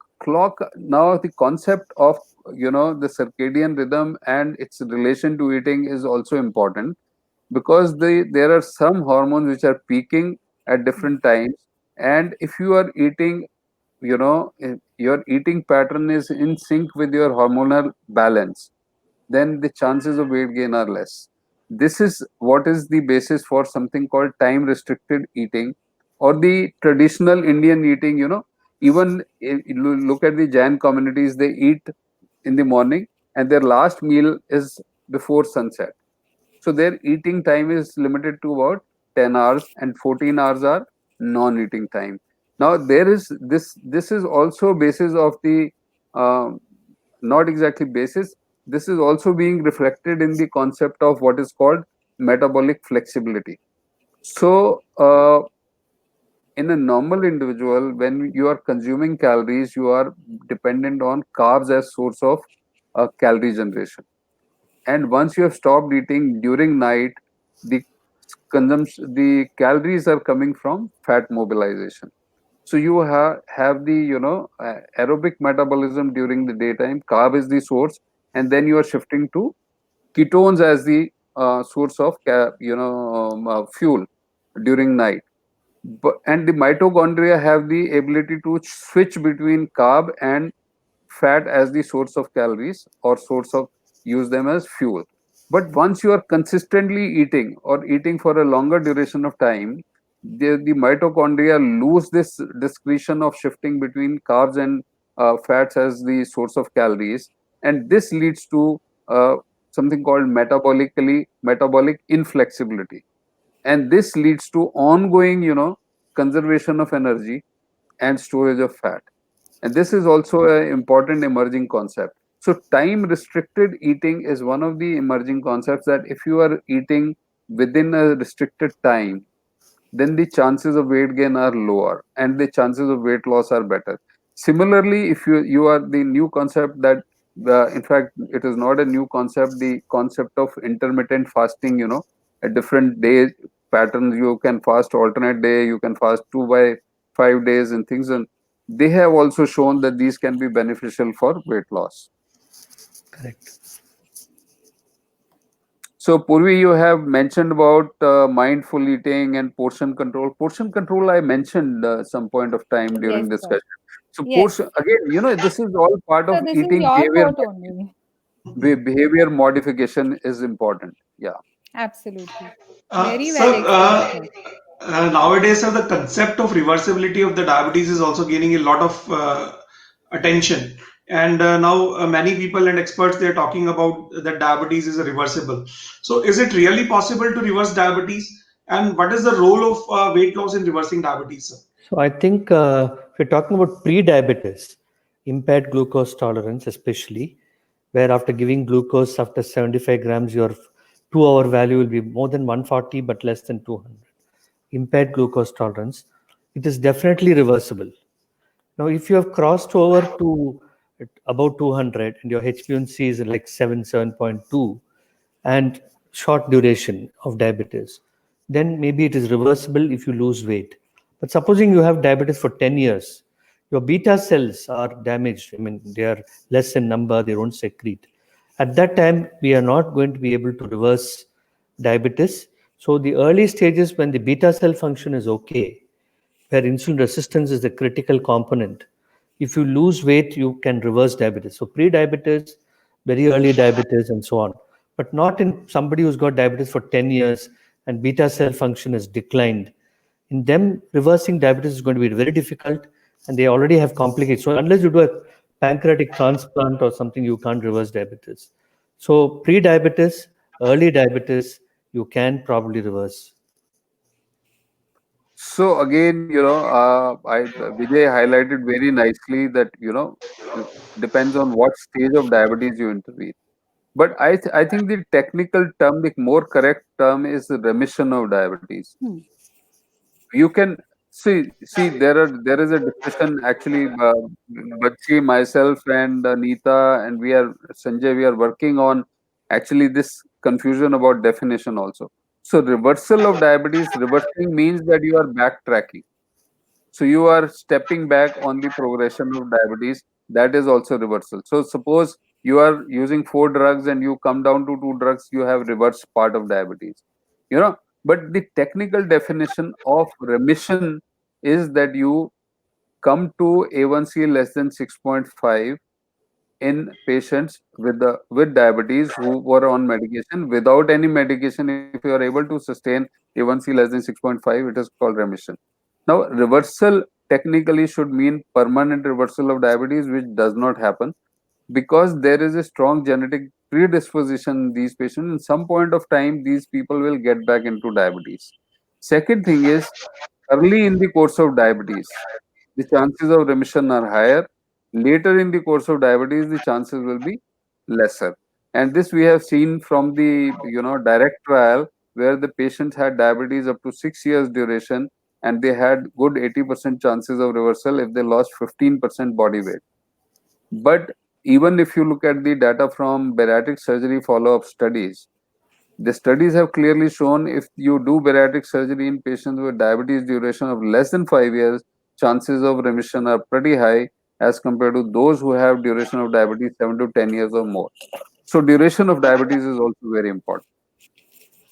Now the concept of the circadian rhythm and its relation to eating is also important, because there are some hormones which are peaking at different times, and if you are eating, if your eating pattern is in sync with your hormonal balance, then the chances of weight gain are less. This is what is the basis for something called time restricted eating, or the traditional Indian eating. Even if you look at the Jain communities, they eat in the morning and their last meal is before sunset. So their eating time is limited to about 10 hours, and 14 hours are non-eating time. Now there is this is also basis of the um, not exactly basis. This is also being reflected in the concept of what is called metabolic flexibility. So in a normal individual, when you are consuming calories, you are dependent on carbs as source of calorie generation. And once you have stopped eating during night, the the calories are coming from fat mobilization. So you have the aerobic metabolism during the daytime. Carb is the source, and then you are shifting to ketones as the source of fuel during night. And the mitochondria have the ability to switch between carb and fat as the source of calories, or source of use them as fuel. But once you are consistently eating, or eating for a longer duration of time, the mitochondria lose this discretion of shifting between carbs and fats as the source of calories, and this leads to something called metabolic inflexibility, and this leads to ongoing conservation of energy and storage of fat. And this is also an important emerging concept. So time restricted eating is one of the emerging concepts, that if you are eating within a restricted time, then the chances of weight gain are lower and the chances of weight loss are better. Similarly, if you are the new concept that in fact it is not a new concept, the concept of intermittent fasting, a different day patterns, you can fast alternate day, you can fast 2 by 5 days and things, and they have also shown that these can be beneficial for weight loss. Correct. So Purvi, you have mentioned about mindful eating and portion control. Portion control I mentioned some point of time Yes, during sir. discussion. So Yes. portion, again, this is all part So of this is eating your behavior. quote only. Behavior modification is important. Yeah. Absolutely. Very well Sir, explained, sir. nowadays, sir, the concept of reversibility of the diabetes is also gaining a lot of attention. And now many people and experts, they're talking about that diabetes is reversible. So is it really possible to reverse diabetes? And what is the role of weight loss in reversing diabetes, sir? So I think if you're talking about pre-diabetes, impaired glucose tolerance, especially, where after giving glucose after 75 grams, your 2-hour value will be more than 140 but less than 200. Impaired glucose tolerance, it is definitely reversible. Now, if you have crossed over to about 200 and your HbA1c is like 7.2, and short duration of diabetes, then maybe it is reversible if you lose weight. But supposing you have diabetes for 10 years, your beta cells are damaged. I mean, they are less in number, they don't secrete. At that time, we are not going to be able to reverse diabetes. So the early stages when the beta cell function is okay, where insulin resistance is the critical component, if you lose weight, you can reverse diabetes. So pre-diabetes, very early diabetes, and so on. But not in somebody who's got diabetes for 10 years and beta cell function has declined. In them, reversing diabetes is going to be very difficult, and they already have complications. So unless you do a pancreatic transplant or something, you can't reverse diabetes. So pre-diabetes, early diabetes, you can probably reverse. So again, Vijay highlighted very nicely that it depends on what stage of diabetes you intervene. But I think the technical term, the more correct term is the remission of diabetes. You can see there is a discussion actually. Bachchi, myself, and Neeta, and Sanjay. We are working on actually this confusion about definition also. So reversal of diabetes, reversing means that you are backtracking. So you are stepping back on the progression of diabetes. That is also reversal. So suppose you are using 4 drugs and you come down to 2 drugs, you have reversed part of diabetes. You know, but the technical definition of remission is that you come to A1C less than 6.5 in patients with diabetes who were on medication. Without any medication, if you are able to sustain A1C less than 6.5, it is called remission. Now, reversal technically should mean permanent reversal of diabetes, which does not happen because there is a strong genetic predisposition in these patients. In some point of time, these people will get back into diabetes. Second thing is, early in the course of diabetes, the chances of remission are higher. Later in the course of diabetes, the chances will be lesser. And this we have seen from the direct trial where the patients had diabetes up to 6 years duration and they had good 80% chances of reversal if they lost 15% body weight. But even if you look at the data from bariatric surgery follow-up studies, the studies have clearly shown if you do bariatric surgery in patients with diabetes duration of less than 5 years, chances of remission are pretty high as compared to those who have duration of diabetes 7 to 10 years or more. So duration of diabetes is also very important.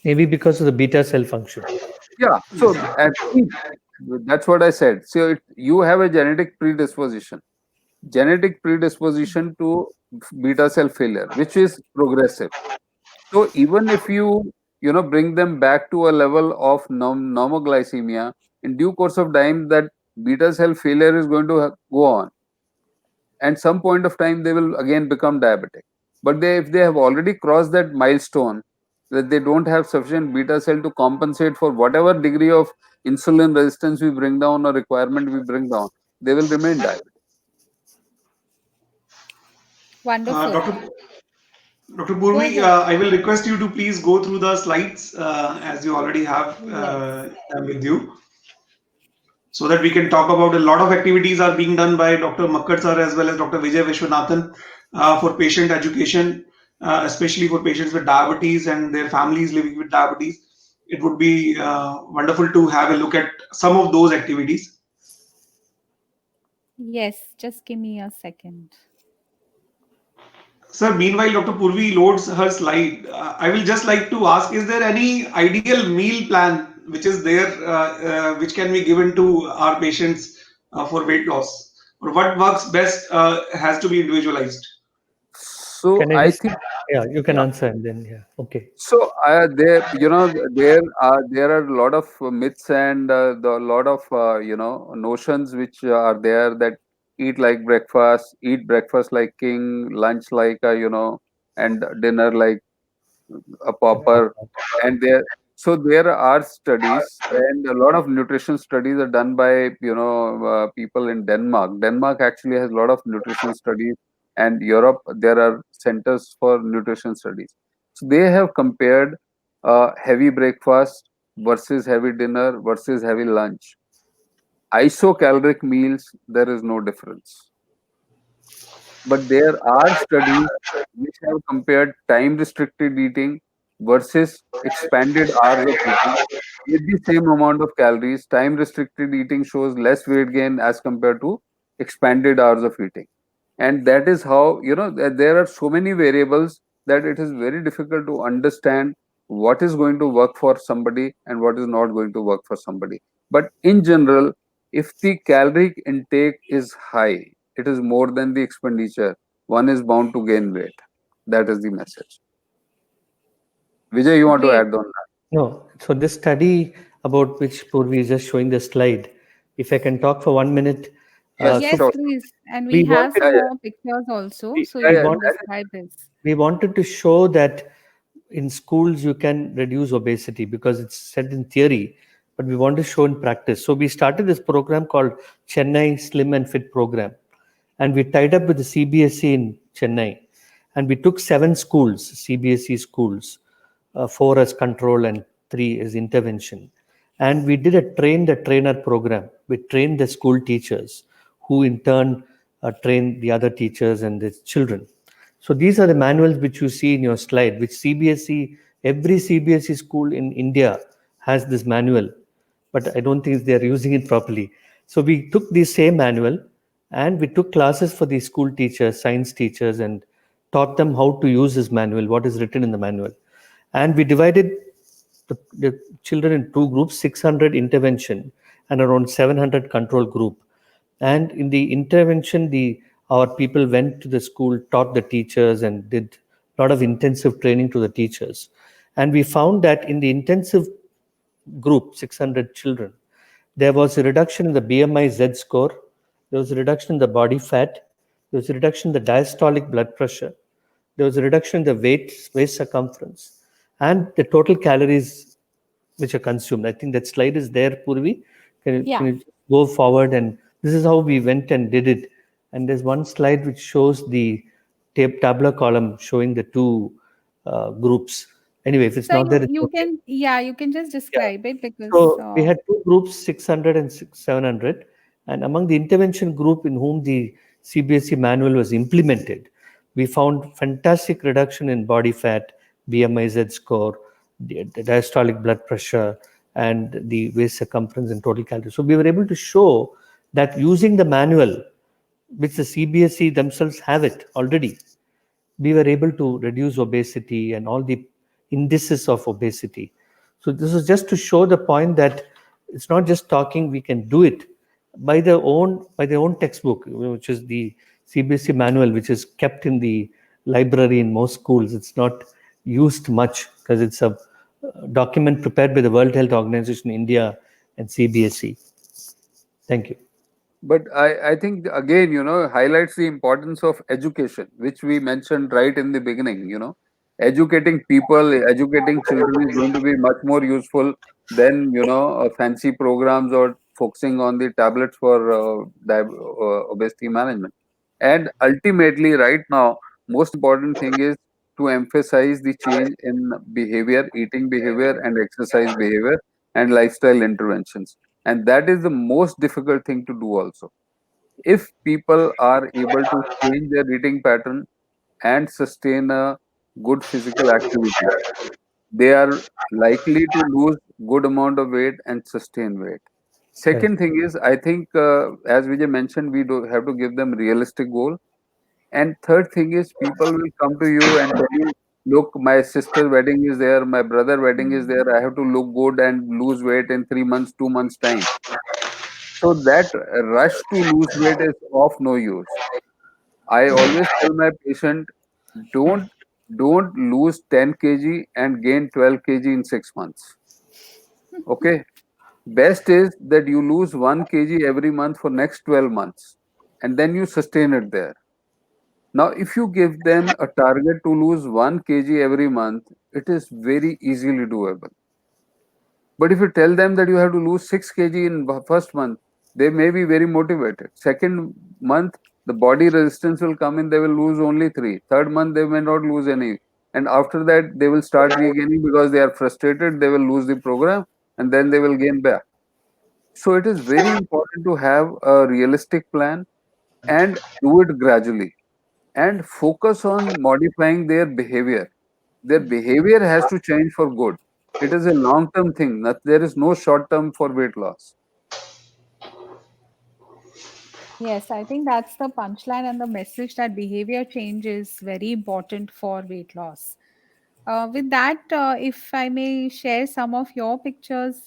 Maybe because of the beta cell function. Yeah, so that's what I said. So you have a genetic predisposition to beta cell failure, which is progressive. So even if you bring them back to a level of normoglycemia, in due course of time, that beta cell failure is going to go on, and some point of time they will again become diabetic. But if they have already crossed that milestone, that they don't have sufficient beta cell to compensate for whatever degree of insulin resistance we bring down or requirement we bring down, they will remain diabetic. Wonderful. Dr. Purvi, I will request you to please go through the slides as you already have them with you, so that we can talk about a lot of activities are being done by Dr. Makkar sir as well as Dr. Vijay Vishwanathan for patient education, especially for patients with diabetes and their families living with diabetes. It would be wonderful to have a look at some of those activities. Yes, just give me a second. Sir, meanwhile, Dr. Purvi loads her slide. I will just like to ask, is there any ideal meal plan which is there, which can be given to our patients for weight loss? Or what works best has to be individualized? So Can I just, think yeah, you can answer and then, yeah, okay. so. There are a lot of myths and a lot of notions which are there that eat breakfast like king, lunch like and dinner like a pauper. And there are studies and a lot of nutrition studies are done by people in Denmark actually has a lot of nutrition studies, and Europe there are centers for nutrition studies. So they have compared heavy breakfast versus heavy dinner versus heavy lunch. Isocaloric meals, there is no difference. But there are studies which have compared time restricted eating versus expanded hours of eating with the same amount of calories. Time restricted eating shows less weight gain as compared to expanded hours of eating. And that is how, there are so many variables that it is very difficult to understand what is going to work for somebody and what is not going to work for somebody. But in general, if the caloric intake is high, it is more than the expenditure, one is bound to gain weight. That is the message. Vijay, you want to Great. add on that? No, so this study about which Purvi is just showing the slide, if I can talk for 1 minute. Yes, Yes, So sure. please. And we we have wanted Yeah, some yeah, more pictures also, we, so yeah, you we yeah. can want That is, describe this. we wanted to show that in schools you can reduce obesity because it's said in theory, but we want to show in practice. So we started this program called Chennai Slim and Fit Program, and we tied up with the CBSE in Chennai, and we took 7 schools, CBSE schools, 4 as control and 3 as intervention, and we did a train the trainer program. We trained the school teachers, who in turn trained the other teachers and the children. So these are the manuals which you see in your slide, which CBSE, every CBSE school in India has this manual, but I don't think they are using it properly. So we took the same manual and we took classes for the school teachers, science teachers, and taught them how to use this manual, what is written in the manual. And we divided the children in 2 groups, 600 intervention and around 700 control group. And in the intervention, our people went to the school, taught the teachers, and did a lot of intensive training to the teachers. And we found that in the intensive group, 600 children, there was a reduction in the BMI Z score, there was a reduction in the body fat, there was a reduction in the diastolic blood pressure, there was a reduction in the waist circumference, and the total calories which are consumed. I think that slide is there, Purvi. Can Yeah. you go forward? And this is how we went and did it. And there's one slide which shows the tabular column showing the 2 groups. Anyway, if it's So not there, it's you okay. can, yeah, you can just Yeah. describe it because So we had 2 groups, 600 and 700. And among the intervention group in whom the CBSE manual was implemented, we found fantastic reduction in body fat, BMI Z score, the diastolic blood pressure, and the waist circumference and total calories. So we were able to show that using the manual, which the CBSE themselves have it already, we were able to reduce obesity and all the indices of obesity. So this is just to show the point that it's not just talking; we can do it by their own textbook, which is the CBSE manual, which is kept in the library in most schools. It's not used much because it's a document prepared by the World Health Organization, India, and CBSE. Thank you. but I think again, highlights the importance of education, which we mentioned right in the beginning. Educating people, educating children is going to be much more useful than fancy programs or focusing on the tablets for obesity management. And ultimately, right now, most important thing is to emphasize the change in behavior, eating behavior, and exercise behavior, and lifestyle interventions. And that is the most difficult thing to do also. If people are able to change their eating pattern and sustain a good physical activity, they are likely to lose good amount of weight and sustain weight. Correct. Second thing is, I think, as Vijay mentioned, we do have to give them realistic goal. And third thing is, people will come to you and tell you, look, my sister wedding is there, my brother wedding is there, I have to look good and lose weight in 3 months, 2 months time. So that rush to lose weight is of no use. I always tell my patient, don't don't lose 10 kg and gain 12 kg in 6 months. Okay. Best is that you lose 1 kg every month for next 12 months and then you sustain it there. Now, if you give them a target to lose 1 kg every month, it is very easily doable. But if you tell them that you have to lose 6 kg in first month, they may be very motivated. Second month, the body resistance will come in, they will lose only 3. Third month, they may not lose any. And after that, they will start regaining because they are frustrated, they will lose the program and then they will gain back. So it is very important to have a realistic plan and do it gradually and focus on modifying their behavior. Their behavior has to change for good. It is a long term thing. There is no short term for weight loss. yes, I think that's the punchline and the message that behavior change is very important for weight loss. With that, if I may share some of your pictures,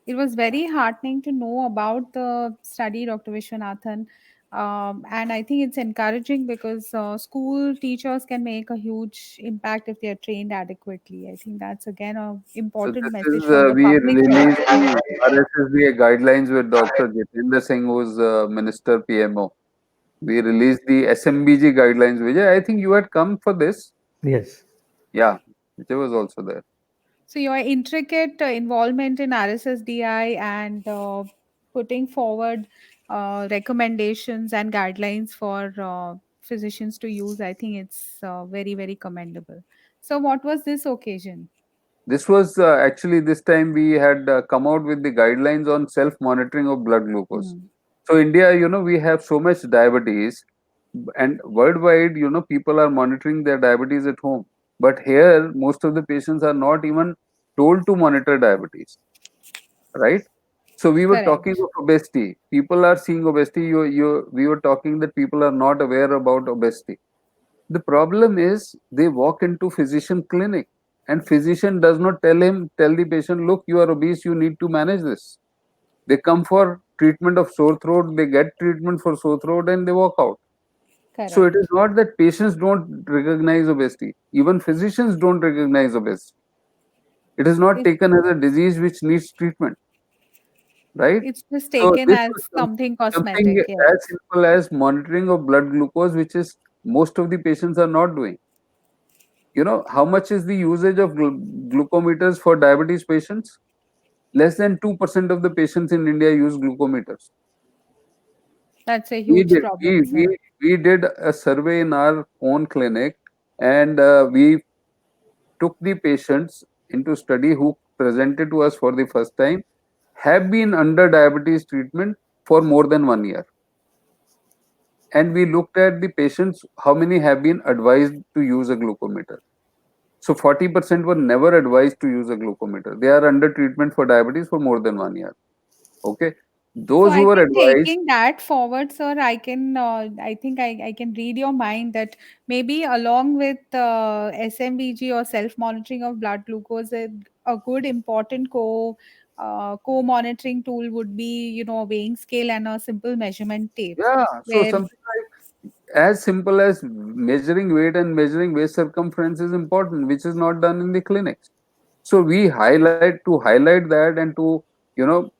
it was very heartening to know about the study, Dr. Vishwanathan. And I think it's encouraging because school teachers can make a huge impact if they are trained adequately. I think that's again a So important this message is from the we public released health. the RSSBA guidelines with Dr. Jitendra Singh, who's Minister PMO. We released the SMBG guidelines. Vijay, I think you had come for this. Yes. Yeah, Vijay was also there. So your intricate involvement in RSSDI and putting forward recommendations and guidelines for physicians to use, I think it's very, very commendable. So what was this occasion? This was actually this time we had come out with the guidelines on self monitoring of blood glucose. Hmm. So India, we have so much diabetes, and worldwide, people are monitoring their diabetes at home. But here, most of the patients are not even told to monitor diabetes, right? So we were talking Correct. of obesity. People are seeing obesity. We were talking that people are not aware about obesity. The problem is they walk into physician clinic and physician does not tell the patient, look, you are obese, you need to manage this. They come for treatment of sore throat, they get treatment for sore throat and they walk out. So it is Correct. not that patients don't recognize obesity. Even physicians don't recognize obesity. It is not It, taken as a disease which needs treatment, right? it's just So taken this as was something something cosmetic. Yes. as simple as monitoring of blood glucose, which is most of the patients are not doing. How much is the usage of glucometers for diabetes patients? Less than 2% of the patients in India use glucometers. That's a We huge did we, problem, sir. we, we did a survey in our own clinic, and we took the patients into study who presented to us for the first time, have been under diabetes treatment for more than 1 year. And we looked at the patients, how many have been advised to use a glucometer. So 40% were never advised to use a glucometer. They are under treatment for diabetes for more than 1 year. Okay. So Those who I were think advised, taking that forward, sir, I think I can read your mind that maybe along with SMBG or self-monitoring of blood glucose, a good important co-monitoring tool would be, a weighing scale and a simple measurement tape, yeah, so where something like as simple as measuring weight and measuring waist circumference is important, which is not done in the clinics. So we highlight that and to, you know,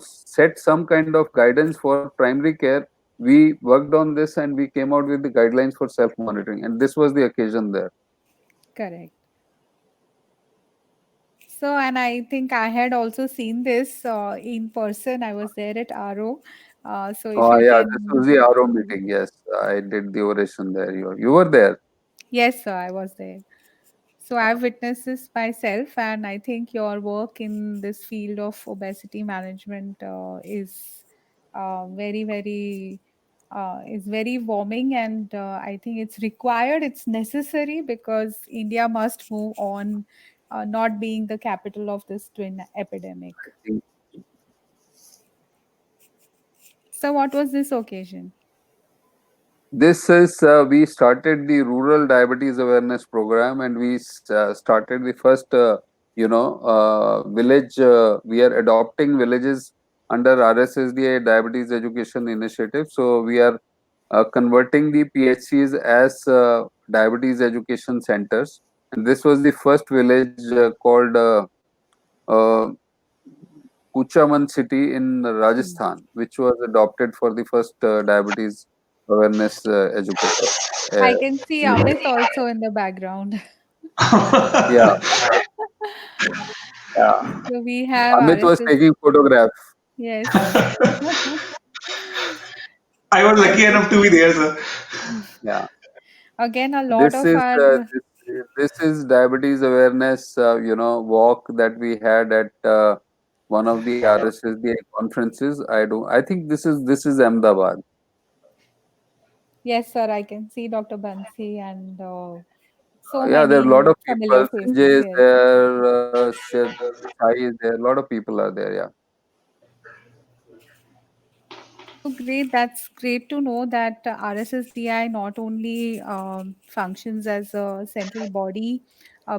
set some kind of guidance for primary care. We worked on this and we came out with the guidelines for self monitoring, and this was the occasion there. correct. So, and I think I had also seen this in person. I was there at RO. So if Oh you yeah, this was can, the RO meeting. Yes, I did the oration there. You were there. yes, sir, I was there. So I've witnessed this myself, and I think your work in this field of obesity management very, very is very warming, and I think it's required. It's necessary because India must move on, not being the capital of this twin epidemic. I think So, what was this occasion? this is we started the rural diabetes awareness program, and we started the first village. We are adopting villages under RSSDA Diabetes Education Initiative. So we are converting the PHCs as diabetes education centers. And this was the first village called uh, Kuchaman city in Hmm. Rajasthan, which was adopted for the first diabetes awareness educator. I can see Village. Amit also in the background. Yeah, yeah. So we have Amit was RSS. taking photograph. Yes. I was I lucky think enough to be there, sir. Yeah. again a lot This of is our this is diabetes awareness walk that we had at one of the RSSDA conferences. I think this is Ahmedabad. yes, sir. I can see Dr. Bansi and so Yeah, there are a many lot of familiar people. faces. Sanjay is Yes. there, Sai is there. A lot of people are there. Yeah. So great. That's great to know that RSSDI not only functions as a central body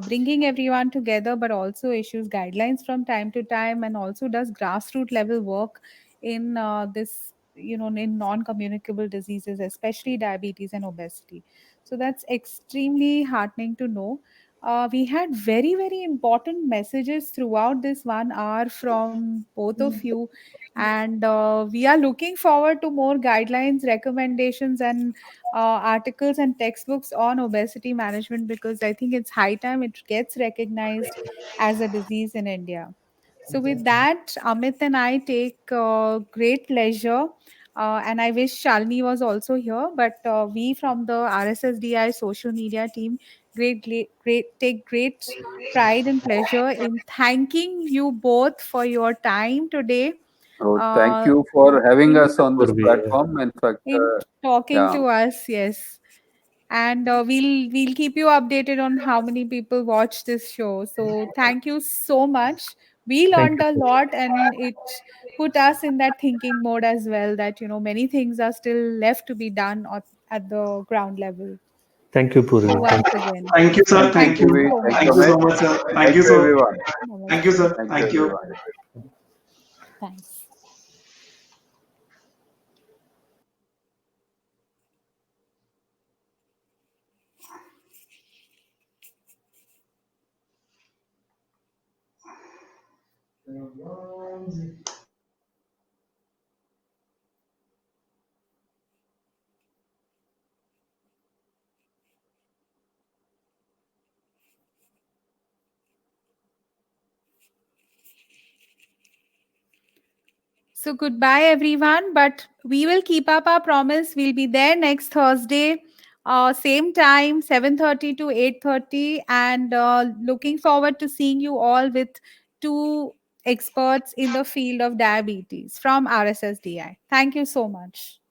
bringing everyone together, but also issues guidelines from time to time, and also does grassroots level work in this, in non-communicable diseases, especially diabetes and obesity. So that's extremely heartening to know. We had very, very important messages throughout this 1 hour from both of you. And we are looking forward to more guidelines, recommendations, and articles and textbooks on obesity management, because I think it's high time it gets recognized as a disease in India. So, with that, Amit and I take great pleasure. And I wish Shalini was also here, but we from the RSSDI social media team take great pride and pleasure in thanking you both for your time today, So thank uh, you for having in us on this Purvi, platform. In fact, in talking yeah, to us. Yes, and we'll keep you updated on how many people watch this show. So thank you so much. We thank learned you. a lot, and it put us in that thinking mode as well, that many things are still left to be done at the ground level. Thank you, So Purvi. Thank once you. again, Thank you, sir. thank you, thank Thank you. you Purvi. so Thank much. you, Thank you Amit. so much, sir. Thank Thank you, you, sir. everyone. Thank you, Namaste. sir. Thank you, Thank you. everyone. Thanks. So goodbye, everyone. But we will keep up our promise. We'll be there next Thursday, same time, 7:30 to 8:30, and looking forward to seeing you all with two experts in the field of diabetes from RSSDI. Thank you so much.